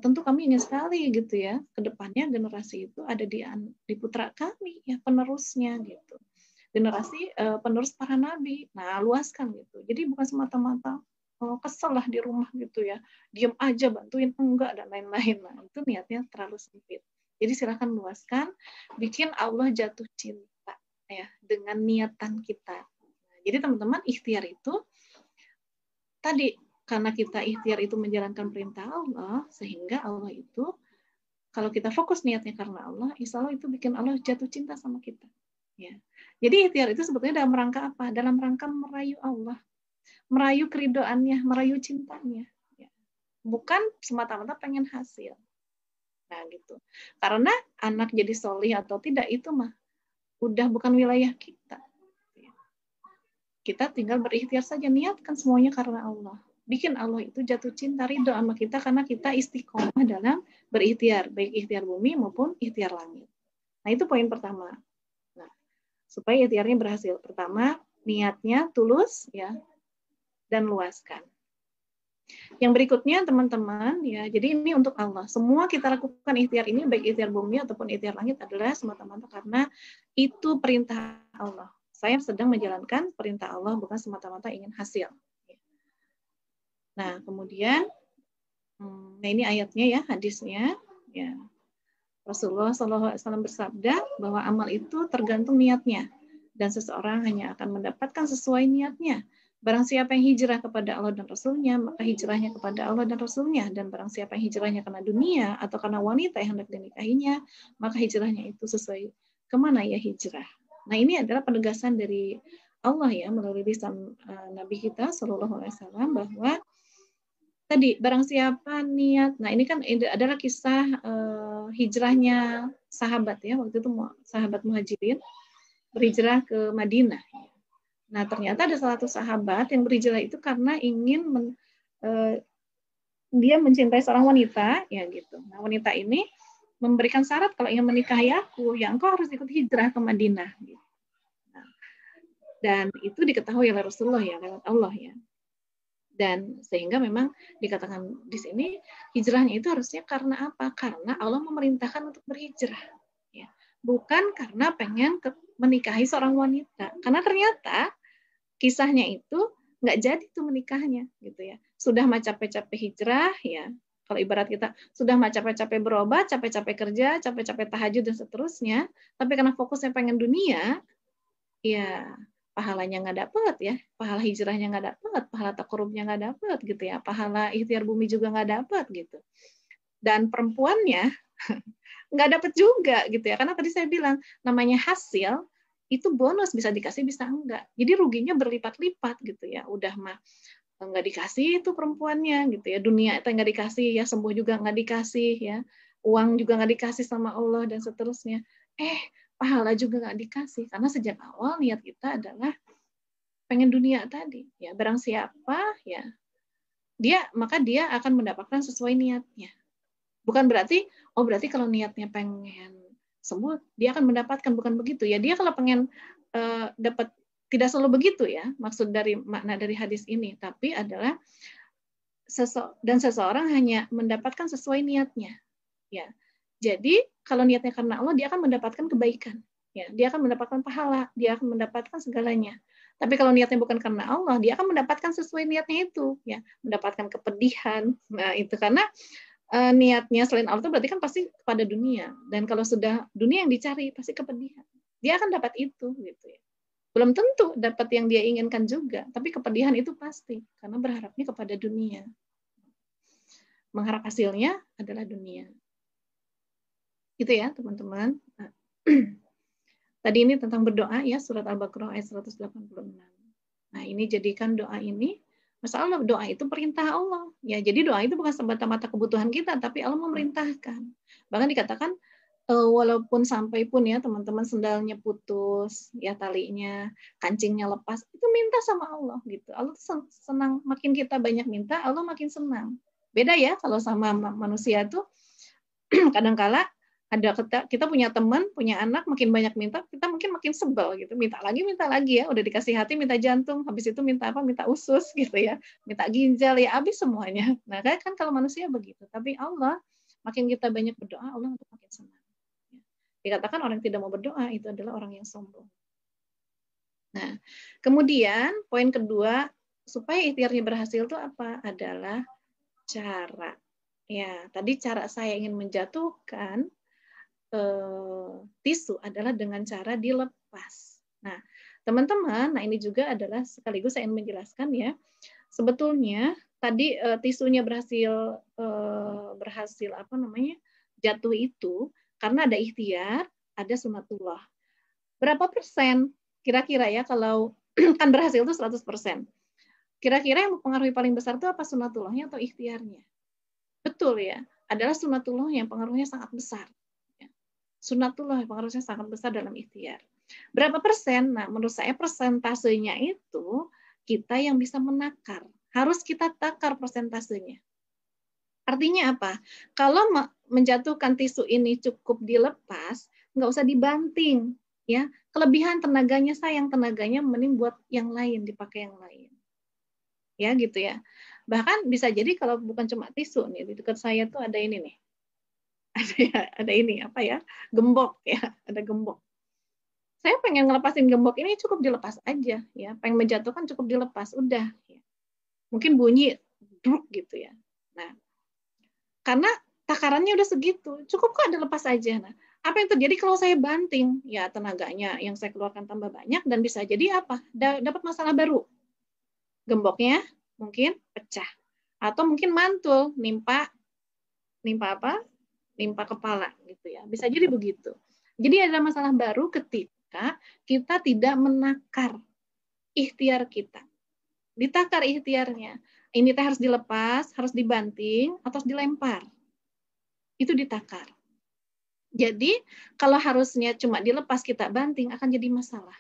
Speaker 3: tentu kami ingin sekali gitu ya ke depannya generasi itu ada di putra kami ya, penerusnya gitu. Generasi penerus para nabi. Nah, luaskan gitu. Jadi bukan semata-mata kesel lah di rumah gitu ya, diam aja, bantuin enggak dan lain-lain. Nah, itu niatnya terlalu sempit. Jadi silakan luaskan, bikin Allah jatuh cinta ya dengan niatan kita. Nah, jadi teman-teman, ikhtiar itu tadi karena kita ikhtiar itu menjalankan perintah Allah, sehingga Allah itu kalau kita fokus niatnya karena Allah, insya Allah itu bikin Allah jatuh cinta sama kita. Ya. Jadi ikhtiar itu sebetulnya dalam rangka apa? Dalam rangka merayu Allah, merayu keridoannya, merayu cintanya. Ya. Bukan semata-mata pengen hasil. Nah gitu. Karena anak jadi solih atau tidak itu mah udah bukan wilayah kita. Kita tinggal berikhtiar saja, niatkan semuanya karena Allah. Bikin Allah itu jatuh cinta, ridho sama kita karena kita istiqomah dalam berikhtiar, baik ikhtiar bumi maupun ikhtiar langit. Nah itu poin pertama. Nah, supaya ikhtiarnya berhasil. Pertama, niatnya tulus ya dan luaskan. Yang berikutnya teman-teman ya, jadi ini untuk Allah. Semua kita lakukan ikhtiar ini baik ikhtiar bumi ataupun ikhtiar langit adalah semata-mata karena itu perintah Allah. Saya sedang menjalankan perintah Allah, bukan semata-mata ingin hasil. Nah, kemudian, nah ini ayatnya ya, hadisnya. Ya. Rasulullah SAW bersabda bahwa amal itu tergantung niatnya. Dan seseorang hanya akan mendapatkan sesuai niatnya. Barang siapa yang hijrah kepada Allah dan Rasulnya, maka hijrahnya kepada Allah dan Rasulnya. Dan barang siapa yang hijrahnya karena dunia atau karena wanita yang hendak dinikahinya, maka hijrahnya itu sesuai kemana ya hijrah. Nah ini adalah penegasan dari Allah ya melalui lisan Nabi kita Shallallahu Alaihi Wasallam bahwa tadi barang siapa niat. Nah ini kan adalah kisah hijrahnya sahabat ya, waktu itu sahabat muhajirin berhijrah ke Madinah. Nah ternyata ada salah satu sahabat yang berhijrah itu karena ingin dia mencintai seorang wanita ya gitu. Nah wanita ini memberikan syarat kalau ingin menikahi aku, ya engkau harus ikut hijrah ke Madinah. Gitu. Nah, dan itu diketahui oleh Rasulullah ya, lewat Allah ya. Dan sehingga memang dikatakan di sini hijrahnya itu harusnya karena apa? Karena Allah memerintahkan untuk berhijrah. Ya. Bukan karena pengen menikahi seorang wanita. Karena ternyata kisahnya itu nggak jadi tuh menikahnya gitu ya. Sudah mah capek-capek hijrah ya. Kalau ibarat kita sudah mah capek-capek berobat, capek-capek kerja, capek-capek tahajud dan seterusnya, tapi karena fokusnya pengen dunia, ya pahalanya nggak dapet ya, pahala hijrahnya nggak dapet, pahala takarubnya nggak dapet gitu ya, pahala ikhtiar bumi juga nggak dapet gitu. Dan perempuannya nggak dapet juga gitu ya, karena tadi saya bilang namanya hasil itu bonus, bisa dikasih bisa enggak. Jadi ruginya berlipat-lipat gitu ya, udah mah nggak dikasih itu perempuannya gitu ya, dunia itu nggak dikasih ya, sembuh juga nggak dikasih ya, uang juga nggak dikasih sama Allah dan seterusnya, pahala juga nggak dikasih karena sejak awal niat kita adalah pengen dunia tadi ya. Barang siapa ya maka dia akan mendapatkan sesuai niatnya, bukan berarti berarti kalau niatnya pengen sembuh dia akan mendapatkan, bukan begitu ya. Dia kalau pengen dapat, tidak selalu begitu ya maksud dari makna dari hadis ini, tapi adalah seseorang hanya mendapatkan sesuai niatnya ya. Jadi kalau niatnya karena Allah dia akan mendapatkan kebaikan ya, dia akan mendapatkan pahala, dia akan mendapatkan segalanya. Tapi kalau niatnya bukan karena Allah, dia akan mendapatkan sesuai niatnya itu, ya, mendapatkan kepedihan. Nah, itu karena niatnya selain Allah itu berarti kan pasti kepada dunia. Dan kalau sudah dunia yang dicari, pasti kepedihan. Dia akan dapat itu, gitu ya. Belum tentu dapat yang dia inginkan juga, tapi kepedihan itu pasti karena berharapnya kepada dunia. Mengharap hasilnya adalah dunia. Gitu ya, teman-teman. Nah, tadi ini tentang berdoa ya, surat Al-Baqarah ayat 186. Nah, ini jadikan doa ini, masalah doa itu perintah Allah. Ya, jadi doa itu bukan semata-mata kebutuhan kita, tapi Allah memerintahkan. Bahkan dikatakan walaupun sampai pun ya teman-teman sendalnya putus, ya talinya, kancingnya lepas, itu minta sama Allah gitu. Allah senang, makin kita banyak minta, Allah makin senang. Beda ya kalau sama manusia tuh kadang-kala ada kita punya teman, punya anak, makin banyak minta, kita mungkin makin sebel gitu. Minta lagi ya, udah dikasih hati minta jantung, habis itu minta apa? Minta usus gitu ya. Minta ginjal ya, habis semuanya. Nah, kan kalau manusia begitu, tapi Allah makin kita banyak berdoa, Allah untuk makin senang. Dikatakan orang yang tidak mau berdoa itu adalah orang yang sombong. Nah, kemudian poin kedua supaya ikhtiarnya berhasil itu apa? Adalah cara. Ya, tadi cara saya ingin menjatuhkan tisu adalah dengan cara dilepas. Nah, teman-teman, nah ini juga adalah sekaligus saya ingin menjelaskan ya. Sebetulnya tadi tisunya berhasil apa namanya? Jatuh itu karena ada ikhtiar, ada sunatullah. Berapa persen kira-kira ya kalau kan berhasil itu 100%. Kira-kira yang mempengaruhi paling besar itu apa, sunatullahnya atau ikhtiarnya? Betul ya, adalah sunatullah yang pengaruhnya sangat besar. Sunatullah yang pengaruhnya sangat besar dalam ikhtiar. Berapa persen? Nah, menurut saya persentasenya itu kita yang bisa menakar. Harus kita takar persentasenya. Artinya apa? Kalau menjatuhkan tisu ini cukup dilepas, nggak usah dibanting, ya. Kelebihan tenaganya sayang tenaganya, mending buat yang lain, dipakai yang lain, ya gitu ya. Bahkan bisa jadi kalau bukan cuma tisu nih, di dekat saya tuh ada ini nih, ada ini apa ya, gembok ya, ada gembok. Saya pengen ngelepasin gembok ini cukup dilepas aja, ya. Pengen menjatuhkan cukup dilepas, udah. Ya. Mungkin bunyi druk gitu ya. Nah. Karena takarannya udah segitu, cukup kok dilepas aja. Nah, apa yang terjadi kalau saya banting? Ya tenaganya yang saya keluarkan tambah banyak dan bisa jadi apa? Dapat masalah baru. Gemboknya mungkin pecah atau mungkin mantul, nimpa apa? Nimpa kepala gitu ya. Bisa jadi begitu. Jadi ada masalah baru ketika kita tidak menakar ikhtiar kita. Ditakar ikhtiarnya. Ini harus dilepas, harus dibanting, atau harus dilempar. Itu ditakar. Jadi, kalau harusnya cuma dilepas kita banting, akan jadi masalah.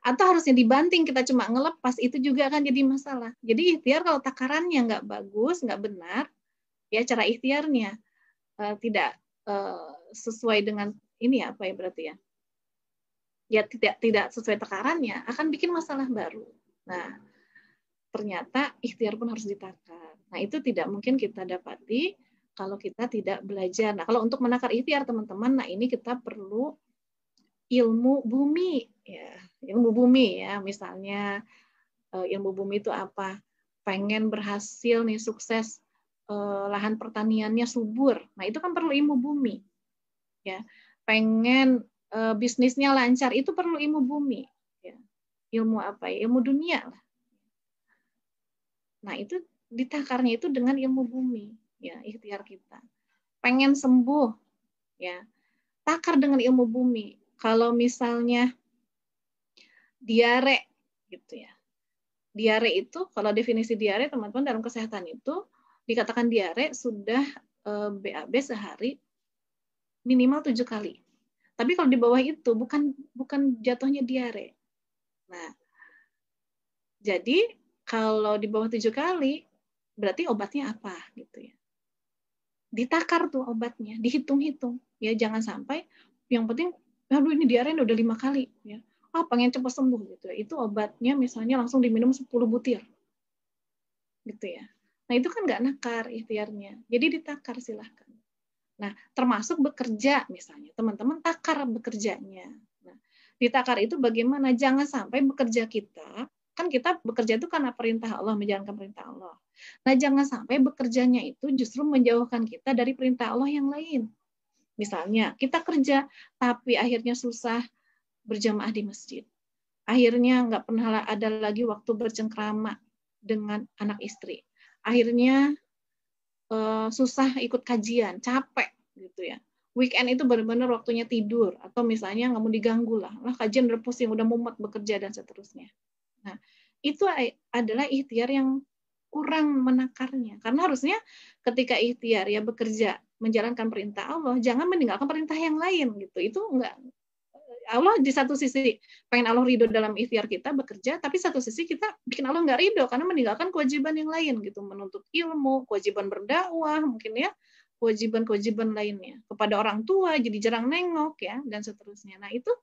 Speaker 3: Atau harusnya dibanting kita cuma ngelepas, itu juga akan jadi masalah. Jadi, ikhtiar kalau takarannya nggak bagus, nggak benar, ya cara ikhtiarnya tidak sesuai dengan ini apa ya berarti ya? Ya tidak sesuai takarannya, akan bikin masalah baru. Nah, ternyata ikhtiar pun harus ditakar. Nah, itu tidak mungkin kita dapati kalau kita tidak belajar. Nah, kalau untuk menakar ikhtiar, teman-teman, nah ini kita perlu ilmu bumi. Ya, ilmu bumi ya, misalnya ilmu bumi itu apa? Pengen berhasil nih, sukses, lahan pertaniannya subur. Nah, itu kan perlu ilmu bumi. Ya, pengen bisnisnya lancar, itu perlu ilmu bumi. Ya. Ilmu apa ya? Ilmu dunia lah. Nah, itu ditakarnya itu dengan ilmu bumi, ya, ikhtiar kita. Pengen sembuh, ya, takar dengan ilmu bumi. Kalau misalnya diare, gitu ya. Diare itu, kalau definisi diare, teman-teman, dalam kesehatan itu, dikatakan diare sudah BAB sehari minimal 7 kali. Tapi kalau di bawah itu, bukan jatuhnya diare. Nah, jadi, kalau di bawah 7 kali, berarti obatnya apa gitu ya. Ditakar tuh obatnya, dihitung-hitung. Ya, jangan sampai yang penting, aduh ini diare udah 5 kali. Ya. Pengen cepat sembuh gitu ya. Itu obatnya misalnya langsung diminum 10 butir. Gitu ya. Nah, itu kan nggak nakar ikhtiarnya. Jadi ditakar silahkan. Nah, termasuk bekerja misalnya. Teman-teman takar bekerjanya. Nah, Ditakar itu bagaimana? Jangan sampai bekerja kita, kan kita bekerja itu karena perintah Allah, menjalankan perintah Allah. Nah, jangan sampai bekerjanya itu justru menjauhkan kita dari perintah Allah yang lain. Misalnya, kita kerja, tapi akhirnya susah berjamaah di masjid. Akhirnya nggak pernah ada lagi waktu bercengkrama dengan anak istri. Akhirnya susah ikut kajian, capek gitu ya. Weekend itu benar-benar waktunya tidur, atau misalnya nggak mau diganggu lah kajian udah pusing, udah mumet bekerja dan seterusnya. Nah, itu adalah ikhtiar yang kurang menakarnya. Karena harusnya ketika ikhtiar ya bekerja menjalankan perintah Allah, jangan meninggalkan perintah yang lain gitu. Itu enggak, Allah di satu sisi pengen Allah ridho dalam ikhtiar kita bekerja, tapi satu sisi kita bikin Allah nggak ridho karena meninggalkan kewajiban yang lain gitu, menuntut ilmu, kewajiban berdakwah mungkin ya, kewajiban-kewajiban lainnya kepada orang tua jadi jarang nengok ya dan seterusnya. Nah itu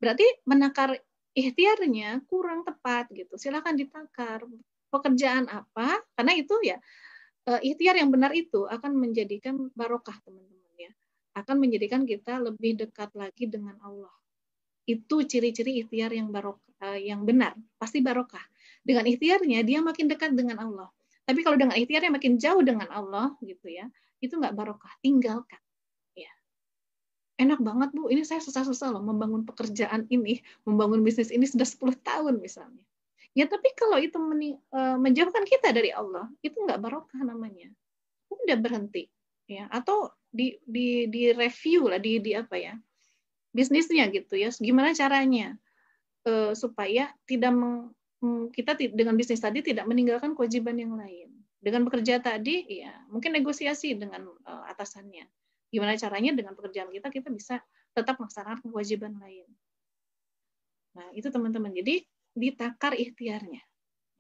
Speaker 3: berarti menakar ikhtiarnya kurang tepat gitu. Silakan ditakar pekerjaan apa, karena itu ya ikhtiar yang benar itu akan menjadikan barokah teman-teman ya, akan menjadikan kita lebih dekat lagi dengan Allah. Itu ciri-ciri ikhtiar yang barokah, yang benar, pasti barokah. Dengan ikhtiarnya dia makin dekat dengan Allah. Tapi kalau dengan ikhtiarnya makin jauh dengan Allah gitu ya, itu nggak barokah, tinggalkan. Ya. Enak banget Bu, ini saya susah-susah loh membangun pekerjaan ini, membangun bisnis ini sudah 10 tahun misalnya. Ya tapi kalau itu menjauhkan kita dari Allah, itu nggak barokah namanya. Udah berhenti ya, atau di review lah di apa ya, bisnisnya gitu ya, gimana caranya supaya tidak kita dengan bisnis tadi tidak meninggalkan kewajiban yang lain. Dengan bekerja tadi ya mungkin negosiasi dengan atasannya, gimana caranya dengan pekerjaan kita bisa tetap melaksanakan kewajiban lain. Nah itu teman-teman, jadi ditakar ikhtiarnya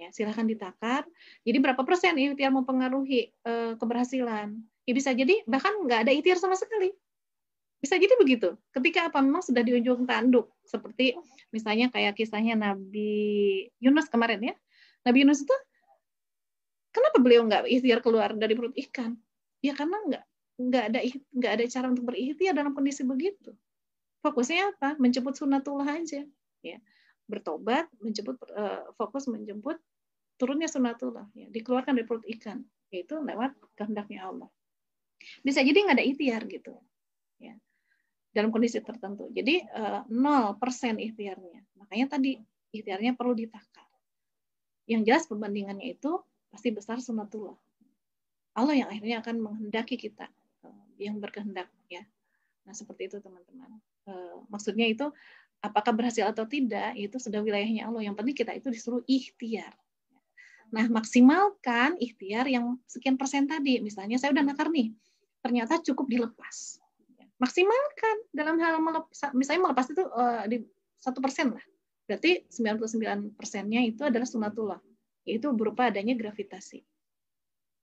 Speaker 3: ya, silahkan ditakar. Jadi berapa persen ikhtiar mempengaruhi keberhasilan ya, bisa jadi bahkan nggak ada ikhtiar sama sekali. Bisa jadi begitu. Ketika apa memang sudah di ujung tanduk, seperti misalnya kayak kisahnya Nabi Yunus kemarin ya. Nabi Yunus itu kenapa beliau nggak ikhtiar keluar dari perut ikan? Ya karena nggak ada cara untuk berikhtiar dalam kondisi begitu. Fokusnya apa? Menjemput sunnatullah aja. Ya, bertobat, fokus menjemput turunnya sunnatullah. Ya, dikeluarkan dari perut ikan. Yaitu lewat kehendaknya Allah. Bisa jadi nggak ada ikhtiar gitu. Ya. Dalam kondisi tertentu. Jadi 0% ikhtiarnya. Makanya tadi ikhtiarnya perlu ditakar. Yang jelas perbandingannya itu pasti besar sunnatullah. Allah yang akhirnya akan menghendaki kita yang berkehendak ya. Nah seperti itu teman-teman. Maksudnya itu apakah berhasil atau tidak itu sudah wilayahnya Allah. Yang penting kita itu disuruh ikhtiar. Nah maksimalkan ikhtiar yang sekian persen tadi. Misalnya saya udah nakar nih, ternyata cukup dilepas. Maksimalkan dalam hal misalnya melepas itu di 1% lah. Berarti 99%-nya itu adalah sunnatullah, yaitu berupa adanya gravitasi.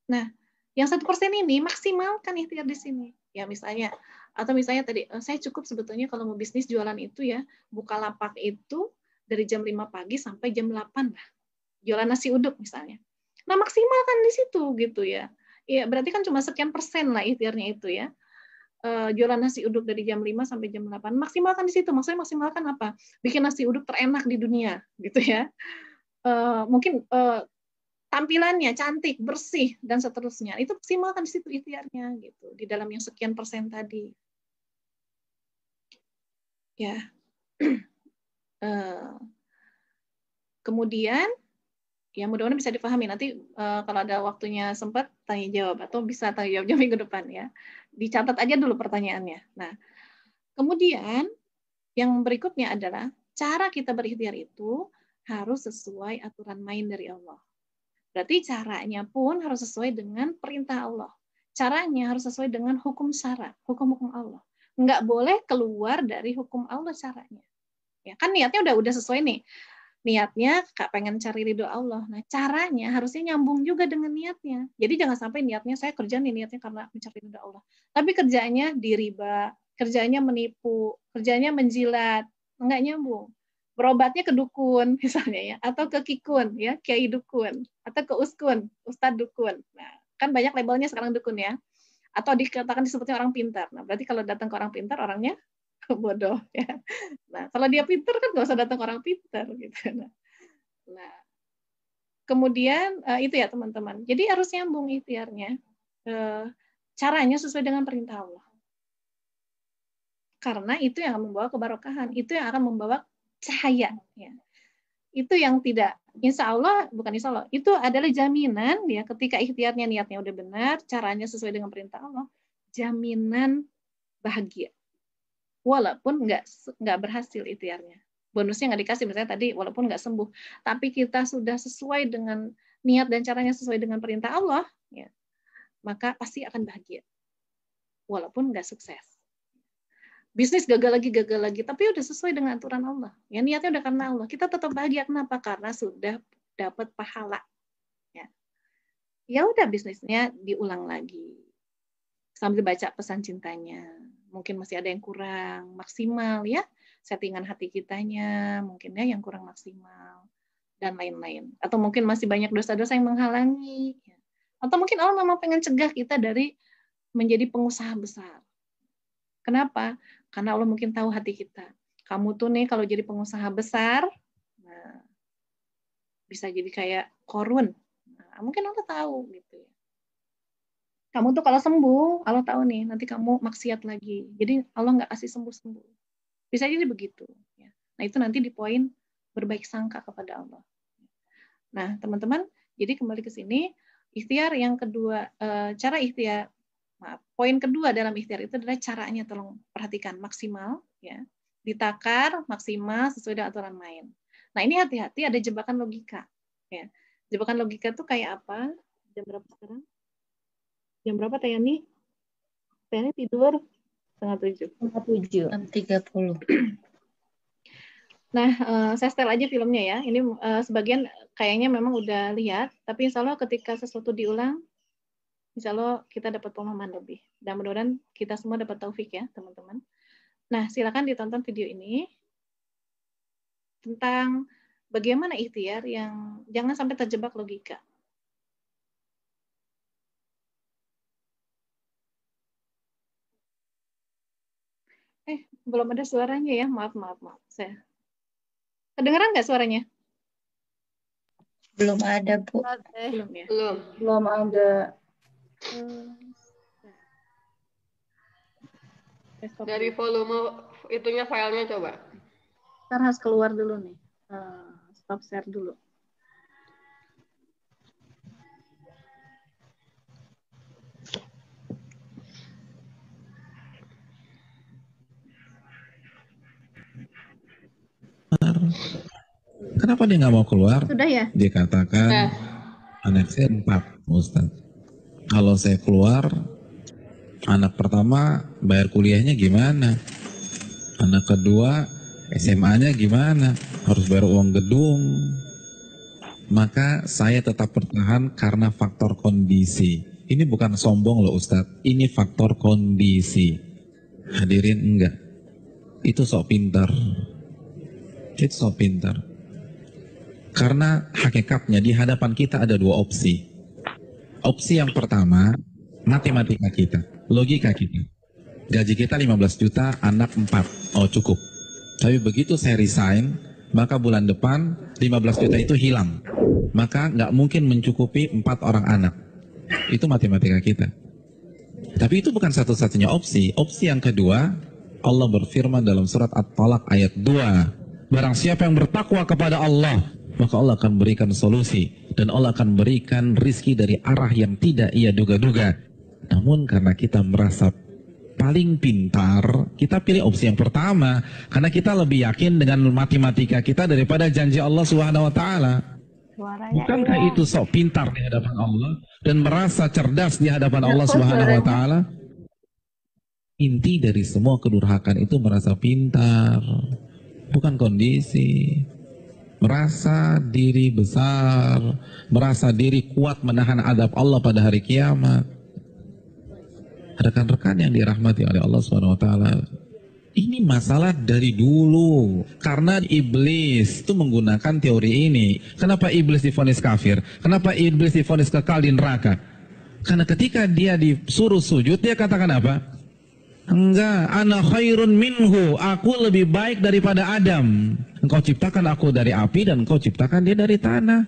Speaker 3: Nah, yang 1% ini maksimalkan ikhtiar di sini. Ya misalnya, atau misalnya tadi saya cukup sebetulnya kalau mau bisnis jualan itu ya, buka lapak itu dari jam 5 pagi sampai jam 8 lah. Jualan nasi uduk misalnya. Nah, maksimalkan di situ gitu ya. Ya, berarti kan cuma sekian persen lah ikhtiarnya itu ya. Jualan nasi uduk dari jam 5 sampai jam 8. Maksimalkan di situ. Maksudnya maksimalkan apa? Bikin nasi uduk terenak di dunia, gitu ya. Mungkin tampilannya cantik, bersih dan seterusnya. Itu maksimalkan di situ ikhtiarnya gitu. Di dalam yang sekian persen tadi. Ya. Kemudian ya mudah-mudahan bisa dipahami. Nanti kalau ada waktunya sempat tanya jawab atau bisa tanya jawab minggu depan ya. Dicatat aja dulu pertanyaannya. Nah, kemudian yang berikutnya adalah cara kita berikhtiar itu harus sesuai aturan main dari Allah. Berarti caranya pun harus sesuai dengan perintah Allah. Caranya harus sesuai dengan hukum syara, hukum-hukum Allah. Nggak boleh keluar dari hukum Allah caranya. Ya kan niatnya udah sesuai nih. Niatnya Kak pengen cari ridho Allah. Nah, caranya harusnya nyambung juga dengan niatnya. Jadi jangan sampai niatnya saya kerja nih niatnya karena mencari ridho Allah. Tapi kerjanya di riba, kerjanya menipu, kerjanya menjilat, enggak nyambung. Berobatnya ke dukun misalnya ya, atau ke kikun ya, kiai dukun, atau ke uskun, ustadz dukun. Nah, kan banyak labelnya sekarang dukun ya. Atau dikatakan disebutnya orang pintar. Nah, berarti kalau datang ke orang pintar orangnya bodoh ya. Nah, kalau dia pintar kan nggak usah datang orang pintar gitu. Nah, kemudian itu ya teman-teman. Jadi harus nyambung ikhtiarnya. Caranya sesuai dengan perintah Allah. Karena itu yang akan membawa keberkahan, itu yang akan membawa cahaya. Ya. Itu yang tidak, insya Allah, bukan insya Allah, itu adalah jaminan ya ketika ikhtiarnya niatnya udah benar, caranya sesuai dengan perintah Allah, jaminan bahagia. Walaupun nggak berhasil ikhtiarnya. Bonusnya nggak dikasih, misalnya tadi walaupun nggak sembuh, tapi kita sudah sesuai dengan niat dan caranya sesuai dengan perintah Allah, ya, maka pasti akan bahagia. Walaupun nggak sukses. Bisnis gagal lagi, tapi udah sesuai dengan aturan Allah. Ya niatnya udah karena Allah. Kita tetap bahagia, kenapa? Karena sudah dapat pahala. Ya udah bisnisnya diulang lagi. Sambil baca pesan cintanya. Mungkin masih ada yang kurang maksimal ya. Settingan hati kitanya mungkin ya yang kurang maksimal dan lain-lain. Atau mungkin masih banyak dosa-dosa yang menghalangi. Atau mungkin Allah memang pengen cegah kita dari menjadi pengusaha besar. Kenapa? Karena Allah mungkin tahu hati kita. Kamu tuh nih kalau jadi pengusaha besar, nah, bisa jadi kayak Korun. Nah, mungkin Allah tahu gitu ya. Kamu tuh kalau sembuh, Allah tahu nih nanti kamu maksiat lagi. Jadi Allah nggak kasih sembuh-sembuh. Bisa jadi begitu. Ya. Nah itu nanti di poin berbaik sangka kepada Allah. Nah teman-teman, jadi kembali ke sini, ikhtiar yang kedua, cara ikhtiar. Poin kedua dalam ikhtiar itu adalah caranya, tolong perhatikan, maksimal, ya, ditakar, maksimal, sesuai dengan aturan main. Nah ini hati-hati ada jebakan logika. Ya. Jebakan logika itu kayak apa? Jam berapa sekarang? Jam berapa Tayani? Tayani tidur 6:30.
Speaker 4: 6:30.
Speaker 3: Nah, saya setel aja filmnya ya. Ini sebagian kayaknya memang udah lihat, tapi insya Allah ketika sesuatu diulang, insya Allah kita dapat pemahaman lebih. Dan mudah-mudahan kita semua dapat taufik ya, teman-teman. Nah, silakan ditonton video ini tentang bagaimana ikhtiar yang jangan sampai terjebak logika. Belum ada suaranya ya, maaf. Saya kedengeran nggak suaranya?
Speaker 4: Belum ada, Bu.
Speaker 3: Belum ya?
Speaker 5: Belum ada.
Speaker 2: Dari volume itunya filenya coba.
Speaker 3: Ntar harus keluar dulu nih. Stop share dulu.
Speaker 8: Kenapa dia nggak mau keluar?
Speaker 3: Sudah ya?
Speaker 8: Dia katakan, anak saya 4, Ustaz. Kalau saya keluar, anak pertama bayar kuliahnya gimana? Anak kedua SMA-nya gimana? Harus bayar uang gedung. Maka saya tetap bertahan karena faktor kondisi. Ini bukan sombong loh Ustadz, ini faktor kondisi. Hadirin enggak. Itu sok pintar. Itu sok pintar. Karena hakikatnya di hadapan kita ada 2 opsi. Opsi yang pertama, matematika kita, logika kita. Gaji kita 15 juta, anak 4. Oh cukup. Tapi begitu saya resign, maka bulan depan 15 juta itu hilang. Maka nggak mungkin mencukupi 4 orang anak. Itu matematika kita. Tapi itu bukan satu-satunya opsi. Opsi yang kedua, Allah berfirman dalam surat At-Talaq ayat 2. Barang siapa yang bertakwa kepada Allah, maka Allah akan berikan solusi. Dan Allah akan berikan rizki dari arah yang tidak ia duga-duga. Namun karena kita merasa paling pintar, kita pilih opsi yang pertama. Karena kita lebih yakin dengan matematika kita daripada janji Allah Subhanahu wa Ta'ala. Bukankah itu sok pintar di hadapan Allah dan merasa cerdas di hadapan Allah Subhanahu wa Ta'ala? Inti dari semua kedurhakaan itu merasa pintar, bukan kondisi. Merasa diri besar, merasa diri kuat menahan adab Allah pada hari kiamat. Rekan-rekan yang dirahmati oleh Allah SWT, ini masalah dari dulu. Karena iblis itu menggunakan teori ini. Kenapa iblis divonis kafir? Kenapa iblis divonis kekal di neraka? Karena ketika dia disuruh sujud, dia katakan apa? Enggak, ana khairun minhu, aku lebih baik daripada Adam. Engkau ciptakan aku dari api dan engkau ciptakan dia dari tanah.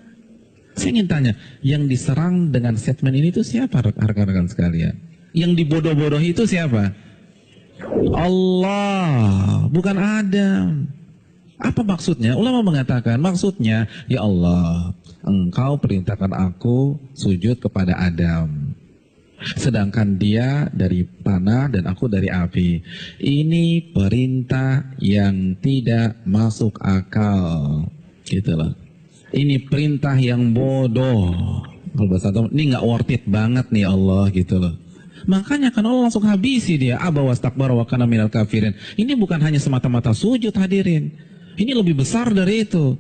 Speaker 8: Saya ingin tanya, yang diserang dengan statement ini itu siapa rekan-rekan sekalian? Yang dibodoh-bodohi itu siapa? Allah, bukan Adam. Apa maksudnya? Ulama mengatakan maksudnya, ya Allah, engkau perintahkan aku sujud kepada Adam. Sedangkan dia dari tanah dan aku dari api. Ini perintah yang tidak masuk akal. Gitu loh. Ini perintah yang bodoh. Kalau bahasa Arab, ini nggak worth it banget nih Allah gitu loh. Makanya kan Allah langsung habisi dia. Aba wastakbara wa kana minal kafirin. Ini bukan hanya semata-mata sujud hadirin. Ini lebih besar dari itu.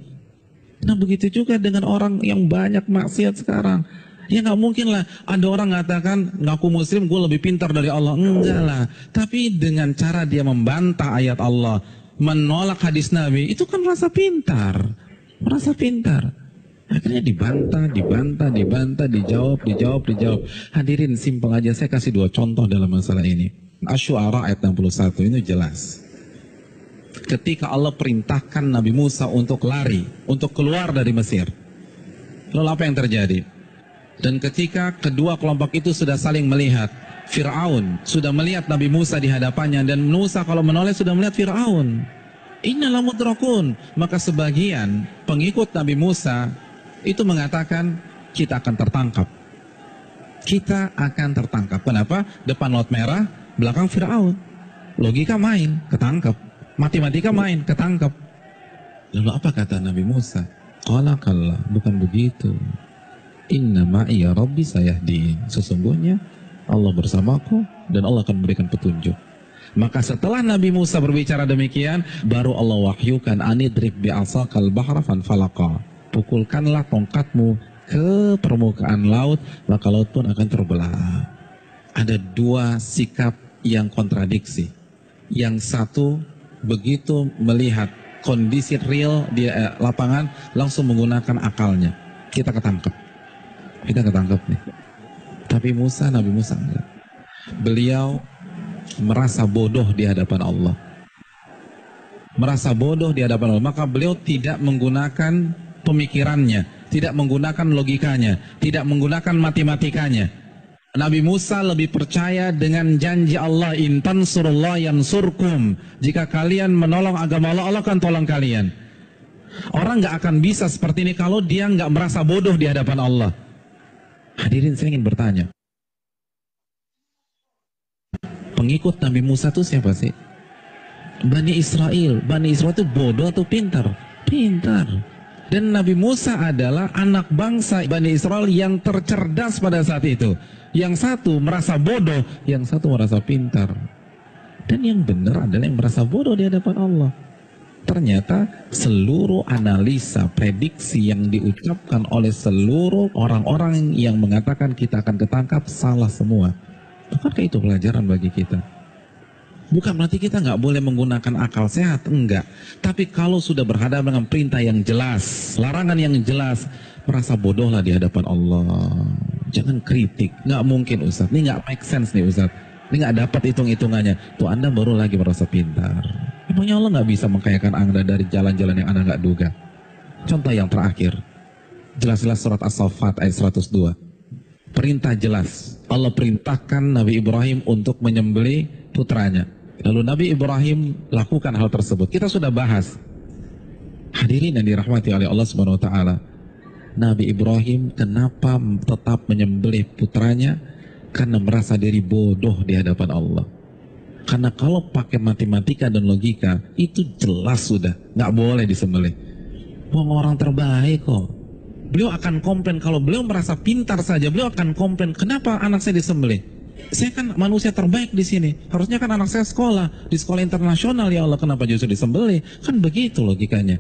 Speaker 8: Nah begitu juga dengan orang yang banyak maksiat sekarang. Ya nggak mungkin lah ada orang mengatakan ngaku muslim gue lebih pintar dari Allah. Enggak lah. Tapi dengan cara dia membantah ayat Allah, menolak hadis Nabi, itu kan merasa pintar. Merasa pintar. Akhirnya dibantah, dijawab. Hadirin simpel aja, saya kasih 2 contoh dalam masalah ini. Asy-Syu'ara ayat 61 ini jelas. Ketika Allah perintahkan Nabi Musa untuk lari, untuk keluar dari Mesir. Lalu apa yang terjadi? Dan ketika kedua kelompok itu sudah saling melihat, Fir'aun sudah melihat Nabi Musa di hadapannya, dan Musa kalau menoleh sudah melihat Fir'aun. Innalah mudrakun. Maka sebagian pengikut Nabi Musa itu mengatakan kita akan tertangkap. Kita akan tertangkap. Kenapa? Depan laut merah, belakang Fir'aun. Logika main, ketangkap. Matematika main, ketangkap. Lalu apa kata Nabi Musa? Qala kalla, bukan begitu. Inna ma'iya rabbi sayahdin. Sesungguhnya Allah bersamaku dan Allah akan memberikan petunjuk. Maka setelah Nabi Musa berbicara demikian, baru Allah wahyukan anidrib bi'asakal bahra fanfalaqa. Pukulkanlah tongkatmu ke permukaan laut, maka laut pun akan terbelah. Ada 2 sikap yang kontradiksi. Yang satu begitu melihat kondisi real di lapangan langsung menggunakan akalnya. Kita ketangkep. Kita ketangkep nih. Tapi Nabi Musa enggak. Beliau merasa bodoh di hadapan Allah. Merasa bodoh di hadapan Allah. Maka beliau tidak menggunakan pemikirannya, tidak menggunakan logikanya, tidak menggunakan matematikanya. Nabi Musa lebih percaya dengan janji Allah, in tansurullah yansurkum. Jika kalian menolong agama Allah, Allah akan tolong kalian. Orang nggak akan bisa seperti ini kalau dia nggak merasa bodoh di hadapan Allah. Hadirin, saya ingin bertanya, pengikut Nabi Musa itu siapa sih? Bani Israel. Bani Israel itu bodoh atau pintar? Pintar. Dan Nabi Musa adalah anak bangsa Bani Israel yang tercerdas pada saat itu. Yang satu merasa bodoh, yang satu merasa pintar. Dan yang benar adalah yang merasa bodoh di hadapan Allah. Ternyata seluruh analisa, prediksi yang diucapkan oleh seluruh orang-orang yang mengatakan kita akan ketangkap salah semua. Bukankah itu pelajaran bagi kita? Bukan berarti kita nggak boleh menggunakan akal sehat, enggak. Tapi kalau sudah berhadapan dengan perintah yang jelas, larangan yang jelas, merasa bodohlah di hadapan Allah. Jangan kritik, nggak mungkin Ustaz, ini nggak make sense nih Ustaz, ini nggak dapat hitung-hitungannya. Tuh Anda baru lagi merasa pintar. Emangnya Allah nggak bisa mengkayakan Anda dari jalan-jalan yang Anda nggak duga? Contoh yang terakhir, jelas-jelas surat As-Saffat ayat 102. Perintah jelas, Allah perintahkan Nabi Ibrahim untuk menyembelih putranya. Lalu Nabi Ibrahim lakukan hal tersebut. Kita sudah bahas. Hadirin yang dirahmati oleh Allah Subhanahu wa taala. Nabi Ibrahim kenapa tetap menyembelih putranya? Karena merasa diri bodoh di hadapan Allah. Karena kalau pakai matematika dan logika, itu jelas sudah nggak boleh disembelih. Wong orang terbaik kok. Beliau akan komplain, kalau beliau merasa pintar saja, beliau akan komplain, kenapa anak saya disembelih? Saya kan manusia terbaik di sini. Harusnya kan anak saya sekolah di sekolah internasional, ya Allah, kenapa justru disembelih? Kan begitu logikanya.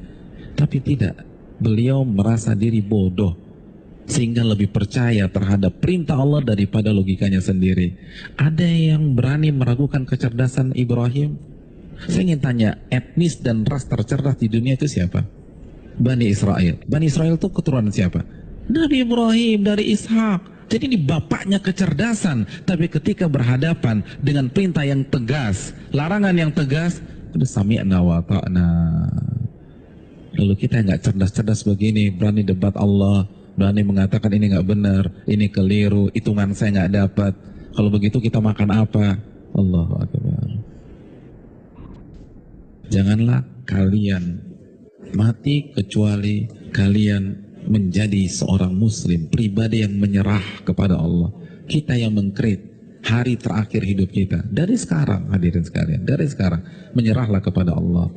Speaker 8: Tapi tidak. Beliau merasa diri bodoh sehingga lebih percaya terhadap perintah Allah daripada logikanya sendiri. Ada yang berani meragukan kecerdasan Ibrahim? Saya ingin tanya, etnis dan ras tercerdas di dunia itu siapa? Bani Israel. Bani Israel itu keturunan siapa? Nabi Ibrahim dari Ishak. Jadi ini bapaknya kecerdasan, tapi ketika berhadapan dengan perintah yang tegas, larangan yang tegas, udah sami'na wa ta'na. Lalu kita nggak cerdas-cerdas begini, berani debat Allah, berani mengatakan ini nggak benar, ini keliru, hitungan saya nggak dapat. Kalau begitu kita makan apa? Allahu Akbar. Janganlah kalian mati kecuali kalian menjadi seorang muslim, pribadi yang menyerah kepada Allah. Kita yang mengkrit hari terakhir hidup kita. Dari sekarang, hadirin sekalian, dari sekarang menyerahlah kepada Allah.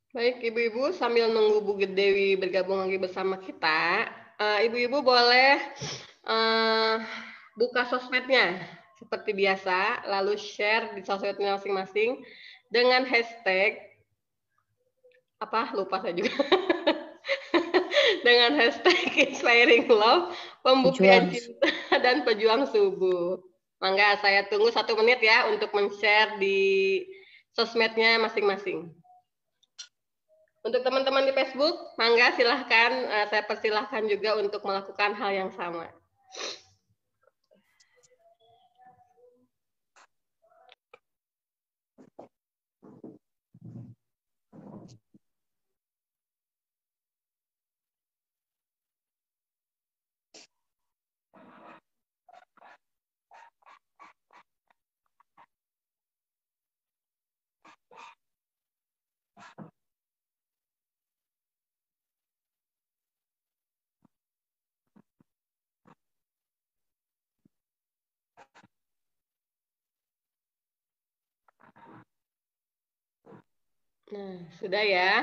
Speaker 2: Baik, ibu-ibu, sambil nunggu Bu Dewi bergabung lagi bersama kita, ibu-ibu boleh buka sosmednya seperti biasa, lalu share di sosmednya masing-masing dengan hashtag apa? Lupa saya juga. Dengan hashtag Inspiring Love, pembuktian cinta dan pejuang subuh. Mangga, saya tunggu 1 menit ya untuk men-share di sosmednya masing-masing. Untuk teman-teman di Facebook, mangga silahkan, saya persilahkan juga untuk melakukan hal yang sama. Nah, sudah ya.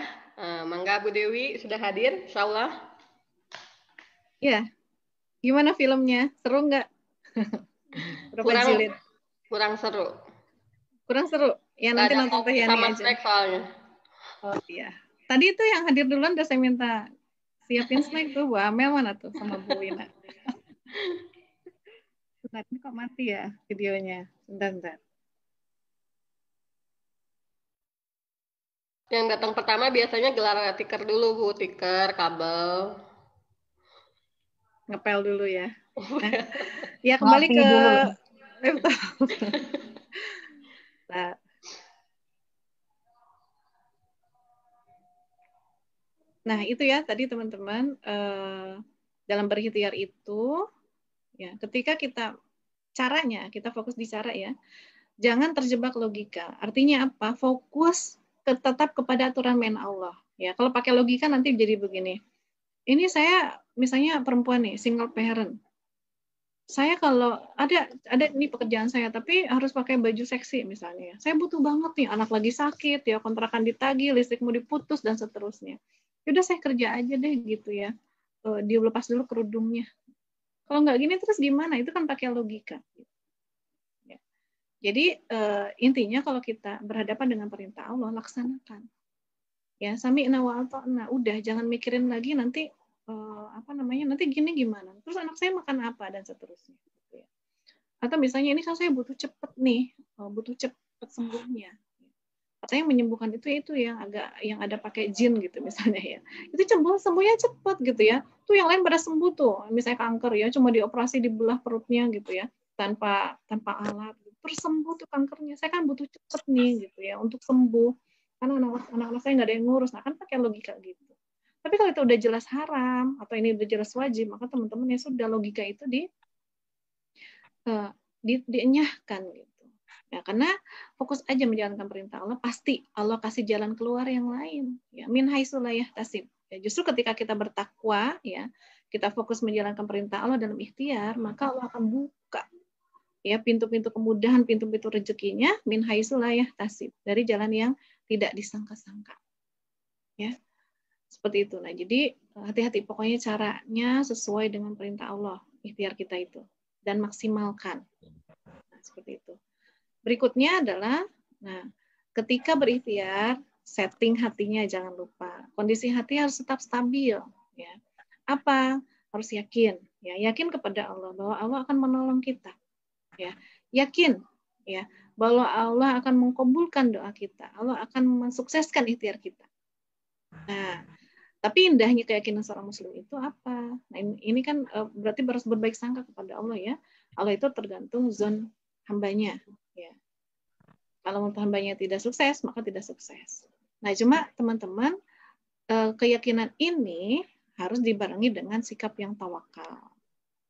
Speaker 2: Mangga Bu Dewi sudah hadir, insya Allah.
Speaker 3: Ya, gimana filmnya? Seru nggak? Berapa jilid?
Speaker 2: Kurang seru.
Speaker 3: Kurang seru? Ya nanti nonton Teh Yani
Speaker 2: sama
Speaker 3: aja.
Speaker 2: snack soalnya.
Speaker 3: Oh iya. Tadi itu yang hadir duluan udah saya minta siapin snack tuh. Bu Amel mana tuh sama Bu Wina? Bentar, ini kok mati ya videonya? Bentar.
Speaker 2: Yang datang pertama biasanya gelar tiker dulu, Bu. Tiker, kabel.
Speaker 3: Ngepel dulu ya. Nah, ya kembali ke laptop. Nah, itu ya tadi teman-teman, dalam berikhtiar itu, ya ketika kita fokus di cara ya, jangan terjebak logika. Artinya apa? Fokus tetap kepada aturan main Allah. Ya, kalau pakai logika nanti jadi begini. Ini saya misalnya perempuan nih, single parent. Saya kalau ada ini pekerjaan saya, tapi harus pakai baju seksi misalnya. Saya butuh banget nih, anak lagi sakit, ya kontrakan ditagih, listrik mau diputus dan seterusnya. Yaudah saya kerja aja deh gitu ya. Dia lepas dulu kerudungnya. Kalau nggak gini terus gimana? Itu kan pakai logika. Jadi intinya kalau kita berhadapan dengan perintah Allah, laksanakan. Ya, sami'na wa ata'na. Udah, jangan mikirin lagi nanti nanti gini gimana. Terus anak saya makan apa dan seterusnya. Atau misalnya ini kan saya butuh cepet nih, butuh cepet sembuhnya. Katanya menyembuhkan itu yang ada pakai jin gitu misalnya ya. Itu sembuhnya cepet gitu ya. Tuh yang lain pada sembuh tuh. Misalnya kanker ya, cuma dioperasi dibelah perutnya gitu ya, tanpa alat. Terus sembuh tuh kankernya. Saya kan butuh cepet nih gitu ya untuk sembuh. Karena anak-anak saya nggak ada yang ngurus. Nah kan pakai logika gitu. Tapi kalau itu udah jelas haram atau ini udah jelas wajib, maka teman-teman ya sudah logika itu dienyahkan gitu. Ya, karena fokus aja menjalankan perintah Allah, pasti Allah kasih jalan keluar yang lain. Ya, min haitsu la yahtasib. Ya, justru ketika kita bertakwa, ya, kita fokus menjalankan perintah Allah dalam ikhtiar, maka Allah akan buka ya pintu-pintu kemudahan, pintu-pintu rezekinya min haitsu la yahtasib, dari jalan yang tidak disangka-sangka. Ya. Seperti itu. Nah, jadi hati-hati pokoknya caranya sesuai dengan perintah Allah, ikhtiar kita itu, dan maksimalkan. Nah, seperti itu. Berikutnya adalah, nah, ketika berikhtiar, setting hatinya, jangan lupa. Kondisi hati harus tetap stabil. Ya. Apa? Harus yakin. Ya, yakin kepada Allah bahwa Allah akan menolong kita. Ya, yakin. Ya, bahwa Allah akan mengkabulkan doa kita. Allah akan mensukseskan ikhtiar kita. Nah, tapi indahnya keyakinan seorang muslim itu apa? Nah, ini kan berarti harus berbaik sangka kepada Allah ya. Allah itu tergantung zon hambanya. Ya. Kalau hambanya tidak sukses, maka tidak sukses. Nah, cuma teman-teman, keyakinan ini harus dibarengi dengan sikap yang tawakal.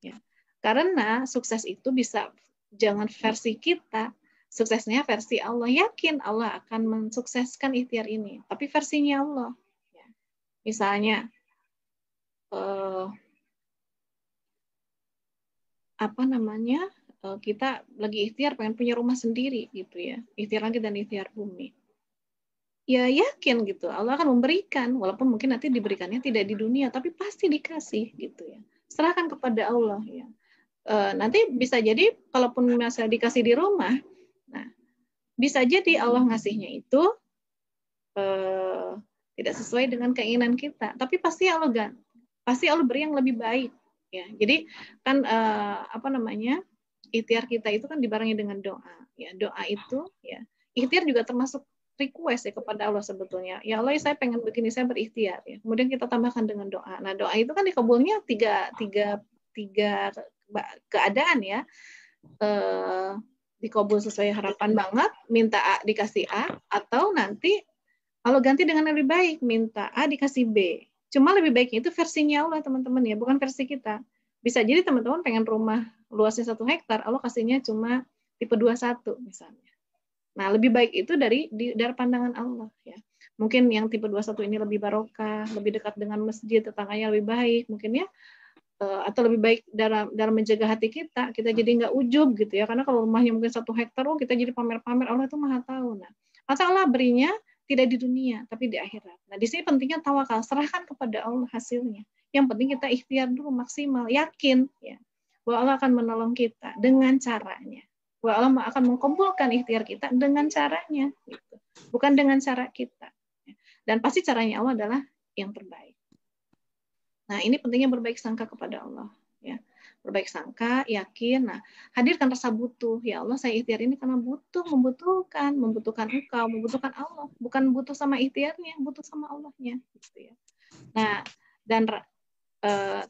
Speaker 3: Ya. Karena sukses itu bisa jangan versi kita, suksesnya versi Allah. Yakin Allah akan mensukseskan ikhtiar ini, tapi versinya Allah. Misalnya, kita lagi ikhtiar pengen punya rumah sendiri gitu ya, ikhtiar langit dan ikhtiar bumi. Ya yakin gitu, Allah akan memberikan, walaupun mungkin nanti diberikannya tidak di dunia, tapi pasti dikasih gitu ya. Serahkan kepada Allah ya. Nanti bisa jadi, kalaupun misalnya dikasih di rumah, nah bisa jadi Allah ngasihnya itu tidak sesuai dengan keinginan kita, tapi pasti Allah beri yang lebih baik ya. Jadi kan ikhtiar kita itu kan dibarengi dengan doa ya. Doa itu ya, ikhtiar juga termasuk request ya kepada Allah sebetulnya. Ya Allah, saya pengen begini, saya berikhtiar ya. Kemudian kita tambahkan dengan doa. Nah, doa itu kan dikabulnya tiga keadaan ya. Dikabul sesuai harapan banget, minta A dikasih A, atau nanti kalau ganti dengan yang lebih baik, minta A dikasih B. Cuma lebih baiknya itu versinya Allah, teman-teman ya, bukan versi kita. Bisa jadi teman-teman pengen rumah luasnya 1 hektar, Allah kasihnya cuma tipe 21 misalnya. Nah, lebih baik itu dari pandangan Allah ya. Mungkin yang tipe 21 ini lebih barokah, lebih dekat dengan masjid, tetangganya lebih baik, mungkin ya. Atau lebih baik dalam menjaga hati kita jadi nggak ujub gitu ya. Karena kalau rumahnya mungkin 1 hektar, kita jadi pamer-pamer, Allah itu Maha tahu. Nah, atau Allah berinya tidak di dunia, tapi di akhirat. Nah, di sini pentingnya tawakal, serahkan kepada Allah hasilnya. Yang penting kita ikhtiar dulu maksimal, yakin ya, bahwa Allah akan menolong kita dengan caranya. Bahwa Allah akan mengkumpulkan ikhtiar kita dengan caranya, gitu. Bukan dengan cara kita. Dan pasti caranya Allah adalah yang terbaik. Nah, ini pentingnya berbaik sangka kepada Allah. Ya. Berbaik sangka, yakin. Nah, hadirkan rasa butuh. Ya Allah, saya ikhtiar ini karena membutuhkan Engkau, membutuhkan Allah. Bukan butuh sama ikhtiarnya, butuh sama Allahnya. Gitu ya. Nah, dan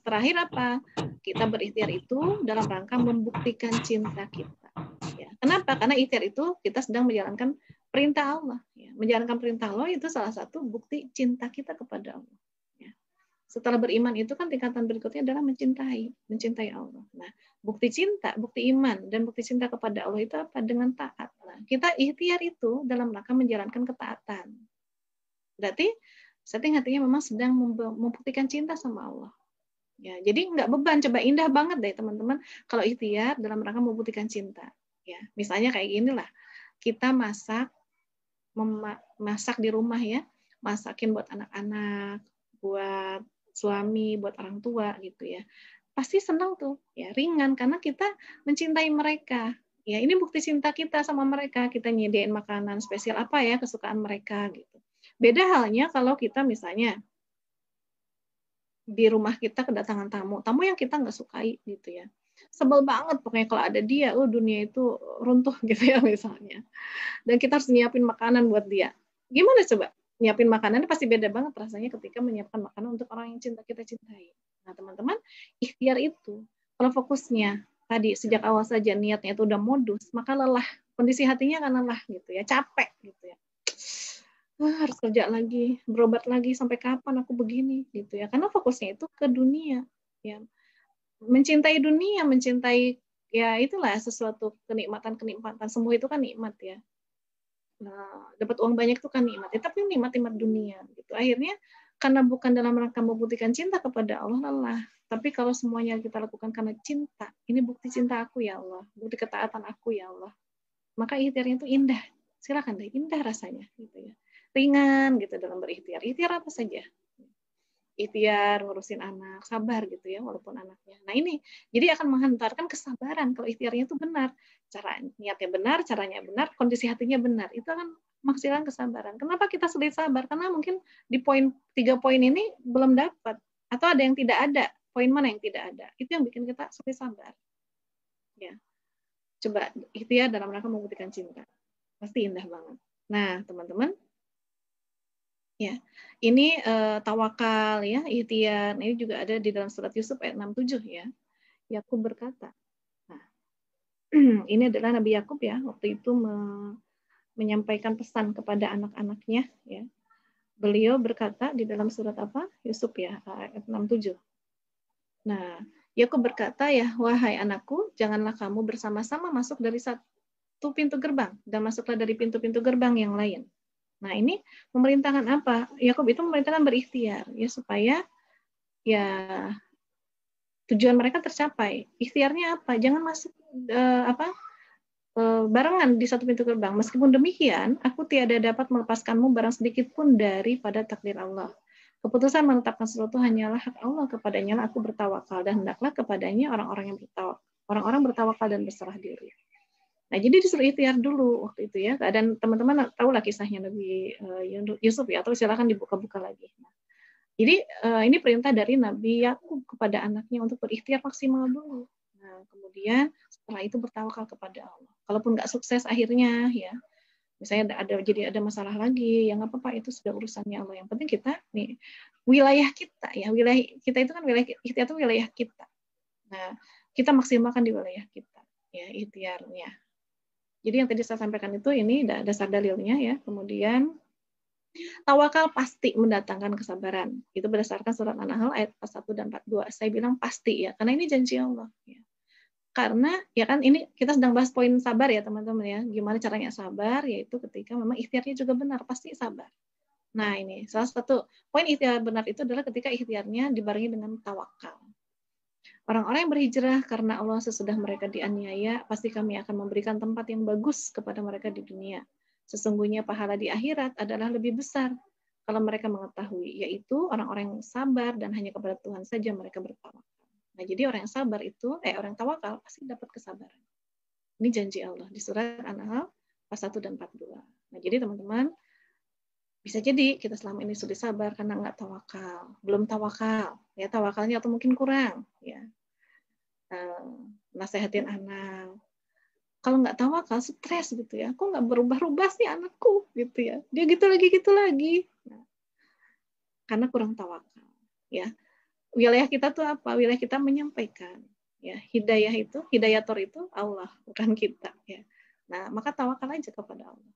Speaker 3: terakhir apa? Kita berikhtiar itu dalam rangka membuktikan cinta kita. Ya. Kenapa? Karena ikhtiar itu kita sedang menjalankan perintah Allah. Ya. Menjalankan perintah Allah itu salah satu bukti cinta kita kepada Allah. Setelah beriman itu kan tingkatan berikutnya adalah mencintai Allah. Nah, bukti cinta, bukti iman, dan bukti cinta kepada Allah itu apa? Dengan taat. Nah, kita ikhtiar itu dalam rangka menjalankan ketaatan. Berarti setting hatinya memang sedang membuktikan cinta sama Allah. Ya, jadi nggak beban, coba indah banget deh teman-teman kalau ikhtiar dalam rangka membuktikan cinta. Ya, misalnya kayak ginilah, kita masak di rumah ya, masakin buat anak-anak, buat suami, buat orang tua gitu ya. Pasti senang tuh, ya ringan karena kita mencintai mereka. Ya, ini bukti cinta kita sama mereka. Kita nyediain makanan spesial apa ya kesukaan mereka gitu. Beda halnya kalau kita misalnya di rumah kita kedatangan tamu yang kita nggak sukai gitu ya. Sebel banget pokoknya kalau ada dia, dunia itu runtuh gitu ya misalnya. Dan kita harus nyiapin makanan buat dia. Gimana coba? Nyiapin makanannya pasti beda banget rasanya ketika menyiapkan makanan untuk orang yang kita cintai. Nah, teman-teman, ikhtiar itu, kalau fokusnya tadi sejak awal saja niatnya itu udah modus, maka lelah, kondisi hatinya akan lelah gitu ya, capek gitu ya. Harus kerja lagi, berobat lagi, sampai kapan aku begini gitu ya. Karena fokusnya itu ke dunia ya. Mencintai dunia, mencintai ya itulah sesuatu kenikmatan, semua itu kan nikmat ya. Nah, dapat uang banyak itu kan nikmat, tapi nikmat dunia gitu. Akhirnya karena bukan dalam rangka membuktikan cinta kepada Allah, lelah. Tapi kalau semuanya kita lakukan karena cinta, ini bukti cinta aku ya Allah, bukti ketaatan aku ya Allah, maka ikhtiarnya itu indah. Silakan deh, indah rasanya gitu ya. Ringan gitu dalam berikhtiar. Ikhtiar apa saja. ikhtiar ngurusin anak, sabar gitu ya walaupun anaknya. Nah ini jadi akan menghantarkan kesabaran kalau ikhtiarnya itu benar, niatnya benar, caranya benar, kondisi hatinya benar, itu akan menghasilkan kesabaran. Kenapa kita sulit sabar? Karena mungkin di 3 poin ini belum dapat atau ada yang tidak ada. Poin mana yang tidak ada? Itu yang bikin kita sulit sabar. Ya. Coba ikhtiar dalam rangka membuktikan cinta. Pasti indah banget. Nah, teman-teman, ya, ini tawakal ya, ikhtiar. Ini juga ada di dalam surat Yusuf ayat 67 ya. Yakub berkata. Nah, ini adalah Nabi Yakub ya, waktu itu menyampaikan pesan kepada anak-anaknya ya. Beliau berkata di dalam surat apa? Yusuf ya, ayat 67. Nah, Yakub berkata ya, wahai anakku, janganlah kamu bersama-sama masuk dari satu pintu gerbang dan masuklah dari pintu-pintu gerbang yang lain. Nah, ini memerintahkan apa? Yakub itu memerintahkan berikhtiar ya supaya ya tujuan mereka tercapai. Ikhtiarnya apa? Jangan masuk barengan di satu pintu gerbang. Meskipun demikian, aku tiada dapat melepaskanmu barang sedikit pun daripada takdir Allah. Keputusan menetapkan sesuatu hanyalah hak Allah, kepadanya aku bertawakal dan hendaklah kepadanya orang-orang bertawakal dan berserah diri. Nah, jadi disuruh ikhtiar dulu waktu itu ya. Dan teman-teman tahu lah kisahnya Nabi Yusuf ya, atau silakan dibuka-buka lagi. Nah, jadi ini perintah dari Nabi Yakub kepada anaknya untuk berikhtiar maksimal dulu. Nah, kemudian setelah itu bertawakal kepada Allah. Kalaupun nggak sukses akhirnya ya, misalnya ada masalah lagi, yang nggak apa-apa, itu sudah urusannya Allah. Yang penting kita nih wilayah kita ya, wilayah kita itu kan wilayah kita itu wilayah kita. Nah, kita maksimalkan di wilayah kita ya ikhtiarnya. Jadi yang tadi saya sampaikan itu ini dasar dalilnya ya. Kemudian tawakal pasti mendatangkan kesabaran. Itu berdasarkan surat An-Nahl ayat 41 dan 42. Saya bilang pasti ya, karena ini janji Allah ya. Karena ya kan ini kita sedang bahas poin sabar ya teman-teman ya. Gimana caranya sabar, yaitu ketika memang ikhtiarnya juga benar, pasti sabar. Nah ini salah satu poin ikhtiar benar itu adalah ketika ikhtiarnya dibarengi dengan tawakal. Orang-orang yang berhijrah karena Allah sesudah mereka dianiaya, pasti kami akan memberikan tempat yang bagus kepada mereka di dunia. Sesungguhnya pahala di akhirat adalah lebih besar kalau mereka mengetahui, yaitu orang-orang yang sabar dan hanya kepada Tuhan saja mereka bertawakal. Nah, jadi orang yang sabar itu, orang yang tawakal pasti dapat kesabaran. Ini janji Allah di surat An-Nahl 41 dan 42. Nah, jadi teman-teman, bisa jadi kita selama ini sulit sabar karena nggak tawakal, belum tawakal, ya tawakalnya atau mungkin kurang, ya. Nasehatin anak. Kalau nggak tawakal, stres gitu ya. Kok nggak berubah-ubah sih anakku, gitu ya. Dia gitu lagi. Nah, karena kurang tawakal, ya. Wilayah kita tuh apa? Wilayah kita menyampaikan. Ya, hidayator itu Allah, bukan kita. Ya. Nah, maka tawakal aja kepada Allah.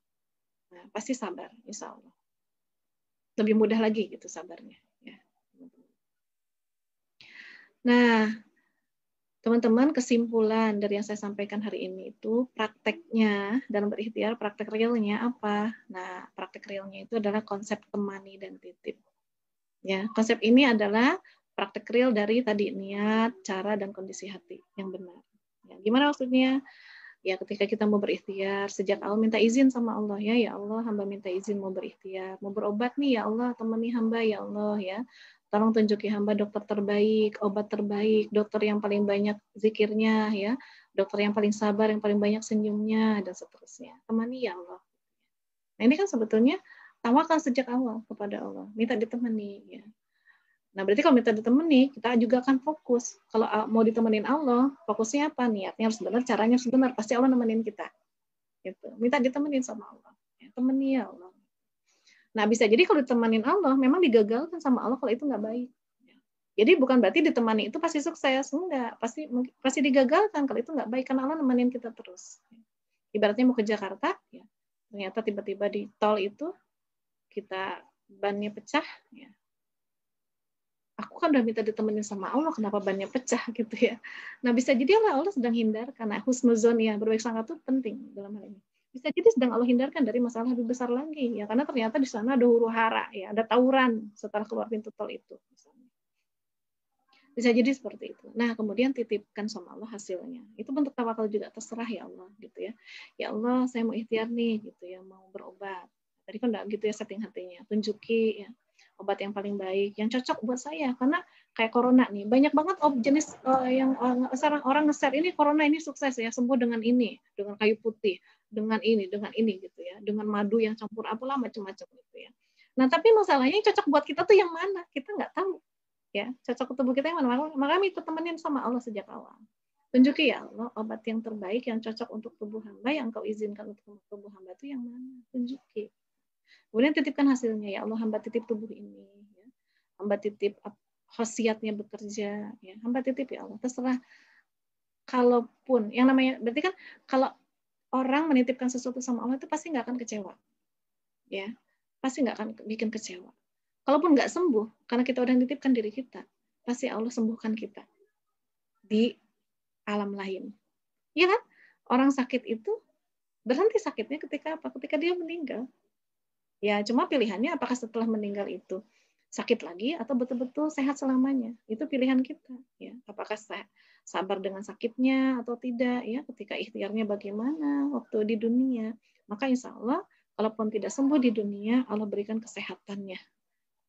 Speaker 3: Nah, pasti sabar, insya Allah. Lebih mudah lagi gitu sabarnya. Ya. Nah, teman-teman, kesimpulan dari yang saya sampaikan hari ini itu prakteknya dalam berikhtiar, praktek realnya apa? Nah, praktek realnya itu adalah konsep temani dan titip. Ya, konsep ini adalah praktek real dari tadi niat, cara, dan kondisi hati yang benar. Ya, gimana maksudnya? Ya, ketika kita mau berikhtiar, sejak awal minta izin sama Allah ya Allah, hamba minta izin mau berikhtiar, mau berobat nih ya Allah, temani hamba ya Allah ya. Tolong tunjuki hamba dokter terbaik, obat terbaik, dokter yang paling banyak zikirnya ya, dokter yang paling sabar, yang paling banyak senyumnya dan seterusnya. Temani ya Allah. Nah, ini kan sebetulnya tawakal sejak awal kepada Allah, minta ditemani ya. Nah, berarti kalau minta ditemani, kita juga akan fokus. Kalau mau ditemenin Allah, fokusnya apa? Niatnya harus benar, caranya harus benar. Pasti Allah nemenin kita. Gitu. Minta ditemenin sama Allah. Ya, temani ya Allah. Nah, bisa jadi kalau ditemenin Allah, memang digagalkan sama Allah kalau itu nggak baik. Jadi bukan berarti ditemani itu pasti sukses. Enggak. Pasti digagalkan kalau itu nggak baik. Karena Allah nemenin kita terus. Ibaratnya mau ke Jakarta, ya, ternyata tiba-tiba di tol itu, kita bannya pecah, ya. Aku kan udah minta ditemenin sama Allah, kenapa bannya pecah gitu ya. Nah, bisa jadi Allah sedang hindarkan. Karena husnuzon ya, berbaik sangka itu penting dalam hal ini. Bisa jadi sedang Allah hindarkan dari masalah lebih besar lagi ya, karena ternyata di sana ada huru-hara ya, ada tawuran setelah keluar pintu tol itu misalnya. Bisa jadi seperti itu. Nah, kemudian titipkan sama Allah hasilnya. Itu bentuk tawakal juga, terserah ya Allah gitu ya. Ya Allah, saya mau ikhtiar nih gitu ya, mau berobat. Tadi kan enggak gitu ya setting hatinya. Tunjuki ya. obat yang paling baik, yang cocok buat saya. Karena kayak corona nih, banyak banget jenis yang orang nge-share ini corona ini sukses ya, sembuh dengan ini, dengan kayu putih, dengan ini gitu ya, dengan madu yang campur apalah macam-macam gitu ya. Nah, tapi masalahnya yang cocok buat kita tuh yang mana? Kita nggak tahu. Ya, cocok ke tubuh kita yang mana? Maka itu temenin sama Allah sejak awal. Tunjuki ya Allah, obat yang terbaik yang cocok untuk tubuh hamba yang Engkau izinkan untuk tubuh hamba itu yang mana? Tunjuki. Kemudian titipkan hasilnya, ya Allah, hamba titip tubuh ini, ya. Hamba titip khasiatnya bekerja, ya. Hamba titip ya Allah, terserah. Kalaupun yang namanya, berarti kan kalau orang menitipkan sesuatu sama Allah itu pasti nggak akan kecewa, ya, pasti nggak akan bikin kecewa. Kalaupun nggak sembuh, karena kita udah nitipkan diri kita, pasti Allah sembuhkan kita di alam lain. Iya kan? Orang sakit itu berhenti sakitnya ketika apa? Ketika dia meninggal. Ya, cuma pilihannya apakah setelah meninggal itu sakit lagi atau betul-betul sehat selamanya. Itu pilihan kita. Ya, apakah sabar dengan sakitnya atau tidak? Ya, ketika ikhtiarnya bagaimana waktu di dunia. Maka insya Allah, kalaupun tidak sembuh di dunia, Allah berikan kesehatannya.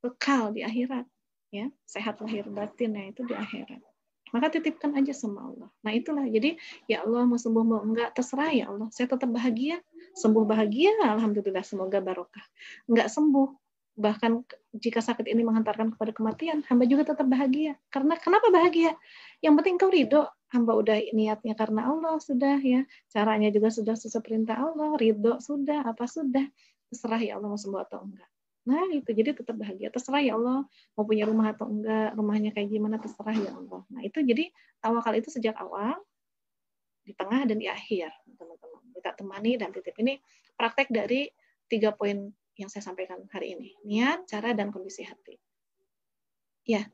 Speaker 3: Kekal di akhirat. Ya, sehat lahir batinnya itu di akhirat. Maka titipkan aja sama Allah. Nah itulah, jadi ya Allah mau sembuh mau enggak, terserah ya Allah. Saya tetap bahagia, sembuh bahagia, alhamdulillah, semoga barokah. Enggak sembuh, bahkan jika sakit ini menghantarkan kepada kematian, hamba juga tetap bahagia. Karena kenapa bahagia? Yang penting kau ridho, hamba udah niatnya karena Allah sudah ya, caranya juga sudah sesuai perintah Allah, ridho sudah, apa sudah, terserah ya Allah mau sembuh atau enggak. Nah itu, jadi tetap bahagia. Terserah ya Allah mau punya rumah atau enggak, rumahnya kayak gimana, terserah ya Allah. Nah itu jadi tawakal itu sejak awal, di tengah dan di akhir, teman-teman. Kita temani dan titip. Ini praktek dari 3 poin yang saya sampaikan hari ini. Niat, cara, dan kondisi hati. Ya,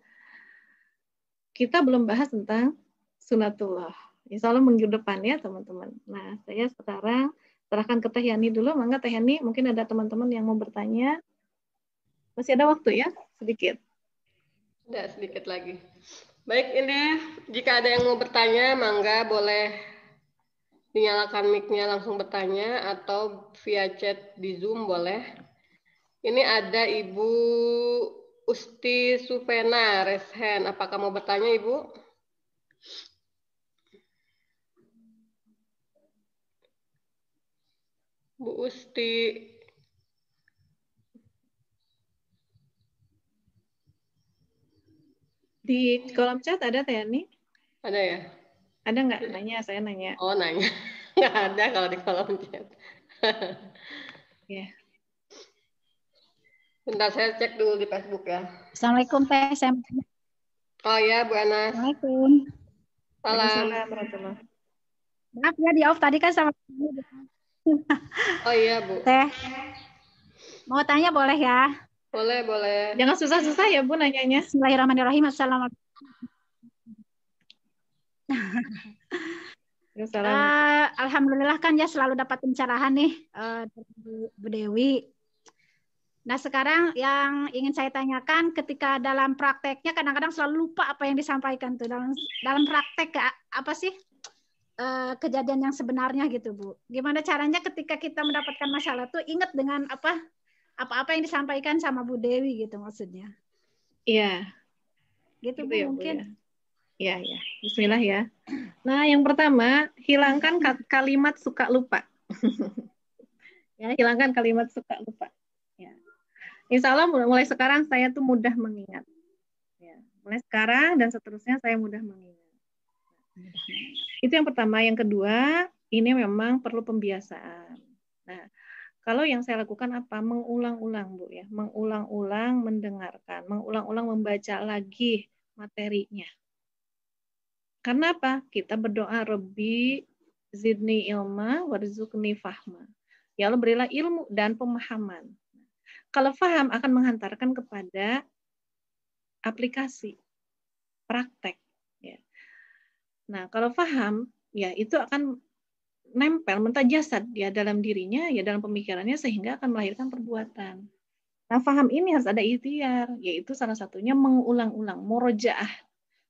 Speaker 3: kita belum bahas tentang sunatullah. Insya Allah minggu depan ya teman-teman. Nah saya sekarang serahkan ke Teh Yani dulu. Mangga Teh Yani, mungkin ada teman-teman yang mau bertanya. Masih ada waktu ya, sedikit.
Speaker 2: Ada sedikit lagi. Baik, ini jika ada yang mau bertanya, mangga boleh dinyalakan mic-nya langsung bertanya atau via chat di Zoom boleh. Ini ada Ibu Usti Suvena, raise hand. Apakah mau bertanya, Ibu? Bu Usti.
Speaker 3: Di kolom chat ada Teh Yani?
Speaker 2: Ada ya?
Speaker 3: Ada nggak? Nanya, saya nanya.
Speaker 2: Oh, nanya. Nggak ada kalau di kolom chat.
Speaker 3: Ya.
Speaker 2: Bentar, saya cek dulu di Facebook ya.
Speaker 6: Assalamualaikum Teh.
Speaker 2: Oh ya, Bu Anas.
Speaker 6: Assalamualaikum.
Speaker 2: Salam.
Speaker 6: Maaf ya di off tadi kan sama.
Speaker 2: Oh iya Bu.
Speaker 6: Teh. Mau tanya boleh ya?
Speaker 2: Boleh, boleh.
Speaker 3: Jangan susah-susah ya Bu nanyanya.
Speaker 6: Bismillahirrahmanirrahim. Assalamualaikum. Alhamdulillah kan ya selalu dapat pencerahan nih dari Bu Dewi. Nah sekarang yang ingin saya tanyakan, ketika dalam prakteknya kadang-kadang selalu lupa apa yang disampaikan tuh dalam praktek apa sih kejadian yang sebenarnya gitu Bu. Gimana caranya ketika kita mendapatkan masalah tuh ingat dengan apa-apa yang disampaikan sama Bu Dewi gitu maksudnya.
Speaker 3: Iya.
Speaker 6: Gitu Bu,
Speaker 3: ya,
Speaker 6: mungkin.
Speaker 3: Bu, ya. Ya. Bismillah ya. Nah, yang pertama, hilangkan kalimat suka lupa. Ya, hilangkan kalimat suka lupa. Ya. Insya Allah mulai sekarang saya tuh mudah mengingat. Ya. Mulai sekarang dan seterusnya saya mudah mengingat. Itu yang pertama. Yang kedua, ini memang perlu pembiasaan. Nah, kalau yang saya lakukan apa? Mengulang-ulang, Bu ya. Mengulang-ulang mendengarkan, mengulang-ulang membaca lagi materinya. Karena apa? Kita berdoa, Rabbi zidni ilma warzuqni fahma. Ya Allah, berilah ilmu dan pemahaman. Kalau faham akan menghantarkan kepada aplikasi, praktek. Ya. Nah, kalau faham, ya itu akan nempel, mentajasad ya dalam dirinya, ya dalam pemikirannya, sehingga akan melahirkan perbuatan. Nah, faham ini harus ada ikhtiar, yaitu salah satunya mengulang-ulang,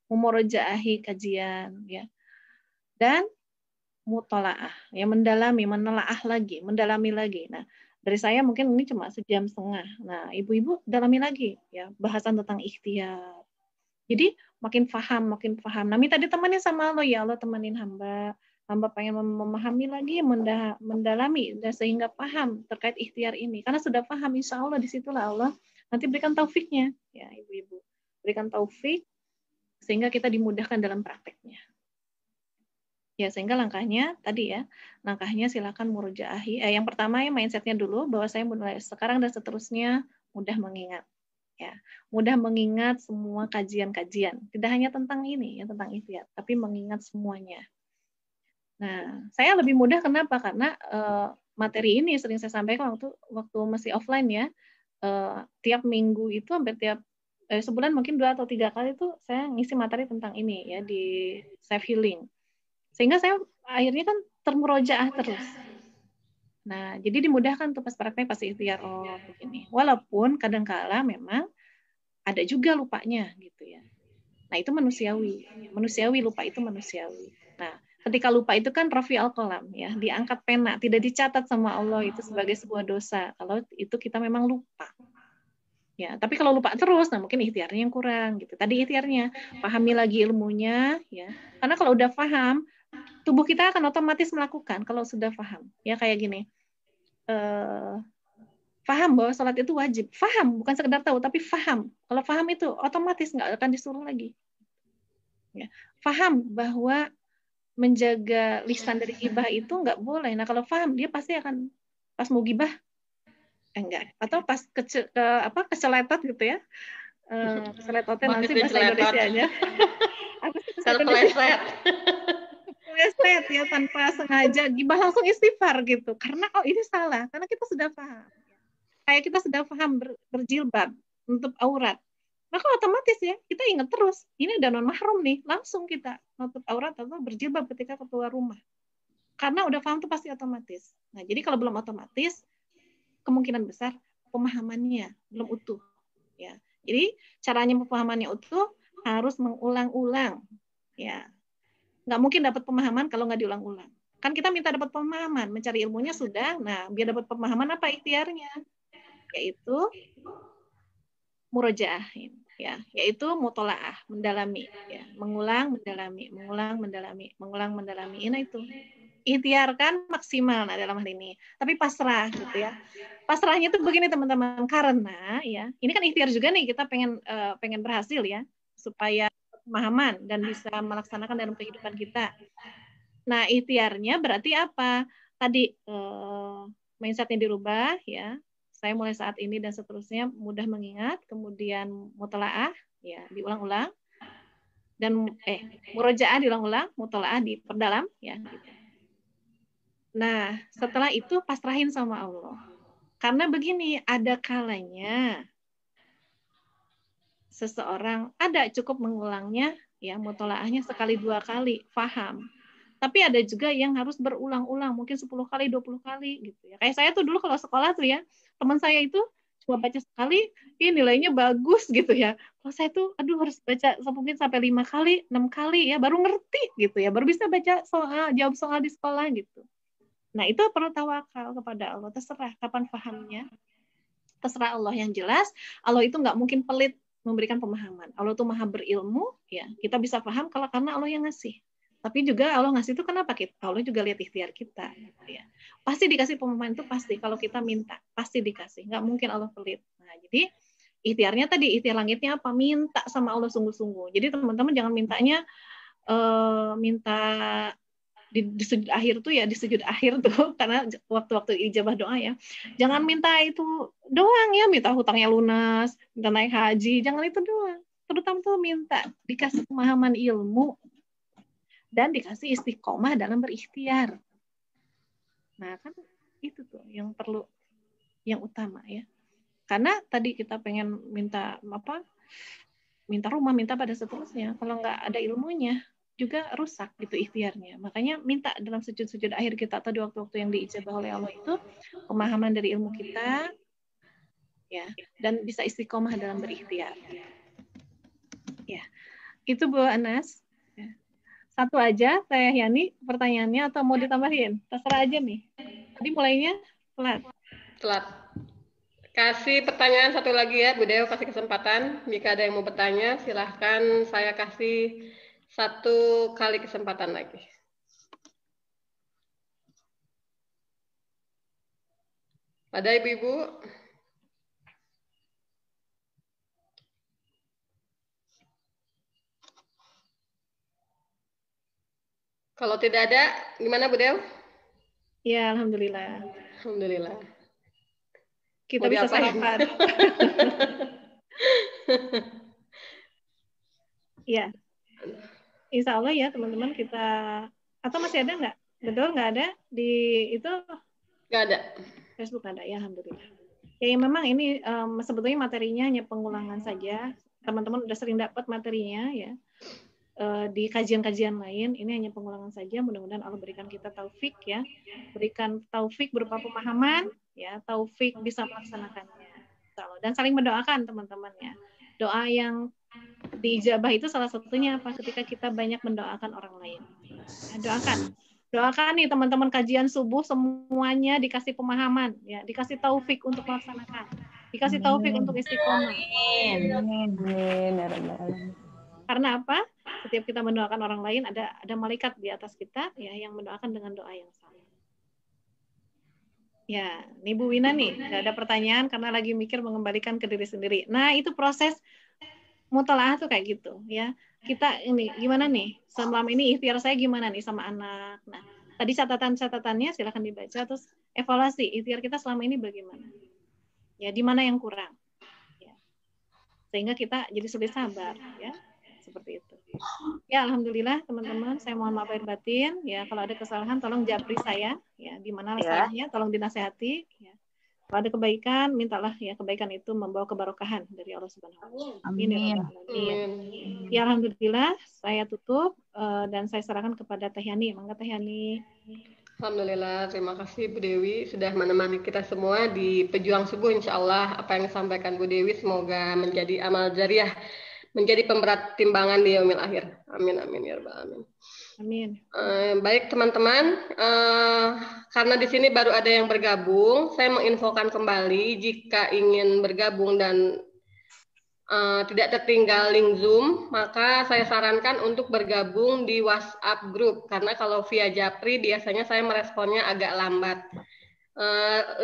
Speaker 3: memurojaahi kajian, ya, dan mutolaah, ya mendalami, menelaah lagi, mendalami lagi. Nah, Dari saya mungkin ini cuma sejam setengah. Nah, ibu-ibu dalami lagi ya bahasan tentang ikhtiar. Jadi makin paham. Nah, minta ditemani sama Allah, ya Allah temanin hamba. Hamba pengen memahami lagi, mendalami dan sehingga paham terkait ikhtiar ini. Karena sudah paham, insya Allah disitulah Allah nanti berikan taufiknya, ya ibu-ibu. Berikan taufik sehingga kita dimudahkan dalam prakteknya. Ya, sehingga langkahnya tadi ya, langkahnya silakan murojaahi. Yang pertama ya mindsetnya dulu bahwa saya mulai sekarang dan seterusnya mudah mengingat. Ya, mudah mengingat semua kajian-kajian. Tidak hanya tentang ini ya, tentang ikhtiar, tapi mengingat semuanya. Nah, saya lebih mudah kenapa? Karena materi ini sering saya sampaikan waktu masih offline ya. Tiap minggu itu hampir tiap sebulan mungkin 2 atau 3 kali itu saya ngisi materi tentang ini ya di self healing. Sehingga saya akhirnya kan termurojaah terus. Nah, jadi dimudahkan tuh pas praktek pas ikhtiar begini. Walaupun kadang-kala memang ada juga lupanya gitu ya. Nah, itu manusiawi. Manusiawi lupa itu manusiawi. Nah, ketika lupa itu kan rafi al-qalam ya, diangkat pena, tidak dicatat sama Allah itu sebagai sebuah dosa kalau itu kita memang lupa. Ya, tapi kalau lupa terus, nah mungkin ikhtiarnya yang kurang gitu. Tadi ikhtiarnya, pahami lagi ilmunya ya. Karena kalau udah paham, tubuh kita akan otomatis melakukan kalau sudah paham. Ya kayak gini. Paham bahwa sholat itu wajib. Paham, bukan sekedar tahu, tapi paham. Kalau paham itu otomatis nggak akan disuruh lagi. Ya. Paham bahwa menjaga lisan dari gibah itu nggak boleh. Nah kalau paham, dia pasti akan pas mau gibah, enggak. Atau pas keceletot gitu ya. Keceletotan nanti bahasa Indonesianya. Apa sih bahasa Indonesia? Kepleset ya tanpa sengaja, gibah langsung istighfar gitu. Karena ini salah, karena kita sudah paham. Kayak kita sudah paham berjilbab, menutup aurat. Maka otomatis ya, kita ingat terus, ini ada non mahram nih, langsung kita menutup aurat atau berjilbab ketika keluar rumah. Karena udah paham tuh pasti otomatis. Nah, jadi kalau belum otomatis, kemungkinan besar pemahamannya belum utuh. Ya. Jadi caranya pemahamannya utuh harus mengulang-ulang. Ya. Nggak mungkin dapat pemahaman kalau nggak diulang-ulang. Kan kita minta dapat pemahaman, mencari ilmunya sudah. Nah, biar dapat pemahaman apa ikhtiarnya? Yaitu murojaah, ya, yaitu mutolaah, mendalami, ya, mengulang, mendalami. Ini itu. Ikhtiar kan maksimal nah, dalam hal ini. Tapi pasrah gitu ya. Pasrahnya itu begini teman-teman, karena ya, ini kan ikhtiar juga nih, kita pengen berhasil ya, supaya pemahaman dan bisa melaksanakan dalam kehidupan kita. Nah, ikhtiarnya berarti apa? Tadi mindsetnya dirubah ya. Saya mulai saat ini dan seterusnya mudah mengingat, kemudian mutolaah ya, diulang-ulang. Dan murojaah diulang-ulang, mutolaah diperdalam ya gitu. Nah, setelah itu pasrahin sama Allah. Karena begini, ada kalanya seseorang ada cukup mengulangnya ya mutolaahnya sekali 2 kali paham, tapi ada juga yang harus berulang-ulang mungkin 10 kali 20 kali gitu ya. Kayak saya tuh dulu kalau sekolah tuh ya, teman saya itu cuma baca sekali nilainya bagus gitu ya. Kalau saya tuh harus baca mungkin sampai 5 kali 6 kali ya baru ngerti gitu ya, baru bisa baca soal, jawab soal di sekolah gitu. Nah itu perlu tawakal kepada Allah, terserah kapan pahamnya, terserah Allah. Yang jelas Allah itu nggak mungkin pelit memberikan pemahaman. Allah itu maha berilmu, ya kita bisa paham kalau karena Allah yang ngasih. Tapi juga Allah ngasih itu kenapa? Allah juga lihat ikhtiar kita. Gitu ya. Pasti dikasih pemahaman itu pasti. Kalau kita minta, pasti dikasih. Nggak mungkin Allah pelit. Nah, jadi ikhtiarnya tadi, ikhtiar langitnya apa? Minta sama Allah sungguh-sungguh. Jadi teman-teman jangan mintanya minta di sujud akhir tuh ya, di sujud akhir tuh karena waktu-waktu ijabah doa ya, jangan minta itu doang ya, minta hutangnya lunas, minta naik haji, jangan itu doang. Terutama tuh minta dikasih pemahaman ilmu dan dikasih istiqomah dalam berikhtiar. Nah kan itu tuh yang perlu, yang utama ya. Karena tadi kita pengen minta minta rumah, minta pada seterusnya, kalau nggak ada ilmunya juga rusak gitu ikhtiarnya. Makanya minta dalam sujud-sujud akhir kita atau di waktu-waktu yang diijabah oleh Allah itu pemahaman dari ilmu kita ya, dan bisa istiqomah dalam berikhtiar. Ya. Itu Bu Anas. Ya. Satu aja Teh Yani pertanyaannya atau mau ditambahin? Terserah aja nih. Tadi mulainya pelan.
Speaker 2: telat. Kasih pertanyaan satu lagi ya, Bu Dew, kasih kesempatan. Jika ada yang mau bertanya, silahkan saya kasih 1 kali kesempatan lagi. Ada ibu-ibu? Kalau tidak ada, gimana Bu Dew?
Speaker 3: Ya, alhamdulillah.
Speaker 2: Alhamdulillah.
Speaker 3: Kita
Speaker 2: Mau
Speaker 3: bisa
Speaker 2: diapain?
Speaker 3: sarapan. Ya, insya Allah ya teman-teman kita. Atau masih ada nggak? Betul nggak ada di itu?
Speaker 2: Nggak ada.
Speaker 3: Facebook ada ya, alhamdulillah. Ya memang ini sebetulnya materinya hanya pengulangan saja. Teman-teman udah sering dapat materinya ya. Di kajian-kajian lain, ini hanya pengulangan saja. Mudah-mudahan Allah berikan kita taufik ya, berikan taufik berupa pemahaman ya, taufik bisa melaksanakannya. Dan saling mendoakan teman-teman ya. Doa yang diijabah itu salah satunya apa? Ketika kita banyak mendoakan orang lain. Ya, doakan nih teman-teman kajian subuh semuanya dikasih pemahaman ya, dikasih taufik untuk melaksanakan, dikasih taufik untuk istiqomah. Karena apa? Setiap kita mendoakan orang lain ada malaikat di atas kita ya yang mendoakan dengan doa yang sama. Ya, nih Bu Wina nih, nggak ada pertanyaan karena lagi mikir mengembalikan ke diri sendiri. Nah, itu proses mutalaah tuh kayak gitu ya. Kita ini gimana nih? Selama ini ikhtiar saya gimana nih sama anak? Nah, tadi catatan-catatannya silahkan dibaca, terus evaluasi ikhtiar kita selama ini bagaimana? Ya, di mana yang kurang? Ya. Sehingga kita jadi sulit sabar ya. Seperti itu. Ya, alhamdulillah teman-teman, saya mohon maaf lahir batin ya, kalau ada kesalahan tolong japri saya ya, di mana salahnya tolong dinasehati ya. Kalau ada kebaikan, mintalah ya kebaikan itu membawa keberkahan dari Allah Subhanahu wa taala. Amin. Ya, alhamdulillah saya tutup dan saya serahkan kepada Teh Yani. Mangga Teh Yani.
Speaker 2: Alhamdulillah, terima kasih Bu Dewi sudah menemani kita semua di Pejuang Subuh. Insya Allah apa yang disampaikan Bu Dewi semoga menjadi amal jariah, menjadi pemberat timbangan di yaumil akhir. Amin, amin, ya rabbal alamin.
Speaker 3: Amin.
Speaker 2: Baik teman-teman, karena di sini baru ada yang bergabung, saya menginfokan kembali jika ingin bergabung dan tidak tertinggal link Zoom, maka saya sarankan untuk bergabung di WhatsApp group, karena kalau via Japri biasanya saya meresponnya agak lambat.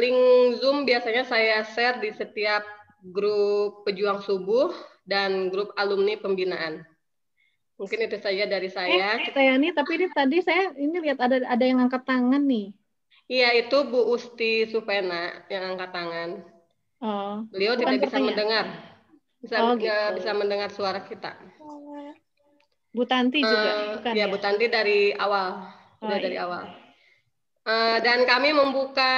Speaker 2: Link Zoom biasanya saya share di setiap grup Pejuang Subuh dan grup alumni pembinaan. Mungkin itu saja dari saya.
Speaker 3: Yani, tapi ini tadi saya ini lihat ada yang angkat tangan nih.
Speaker 2: Iya, itu Bu Usti Supena yang angkat tangan.
Speaker 3: Oh,
Speaker 2: beliau tidak bisa mendengar. Bisa mendengar suara kita.
Speaker 3: Bu Tanti juga, bukan ya?
Speaker 2: Bu Tanti dari awal, dari awal. Dan kami membuka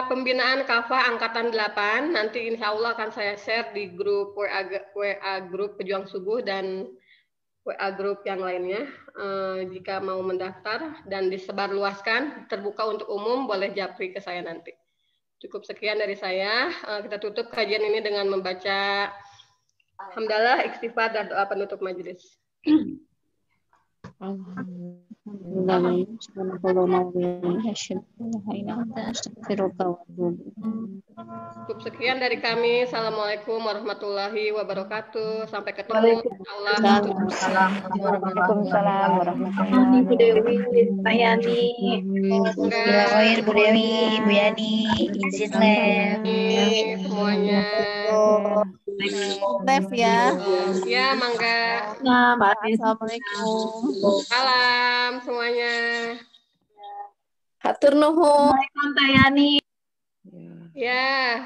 Speaker 2: pembinaan KAFA Angkatan 8. Nanti insya Allah akan saya share di grup WA grup Pejuang Subuh dan WA grup yang lainnya. Jika mau mendaftar dan disebarluaskan, terbuka untuk umum, boleh japri ke saya nanti. Cukup sekian dari saya. Kita tutup kajian ini dengan membaca hamdalah, istighfar, dan doa penutup majelis. Cukup sekian dari kami. Assalamualaikum warahmatullahi wabarakatuh. Sampai ketemu.
Speaker 4: Waalaikumsalam warahmatullahi wabarakatuh. Bu Dewi, Teh Yani, Bu Dewi, Bu Yani, izin
Speaker 2: semuanya.
Speaker 9: Live ya.
Speaker 2: Ya, mangga.
Speaker 9: Nah, assalamualaikum.
Speaker 2: Salam semuanya.
Speaker 9: Hatur nuhun. Assalamualaikum Teh Yani.
Speaker 2: Ya.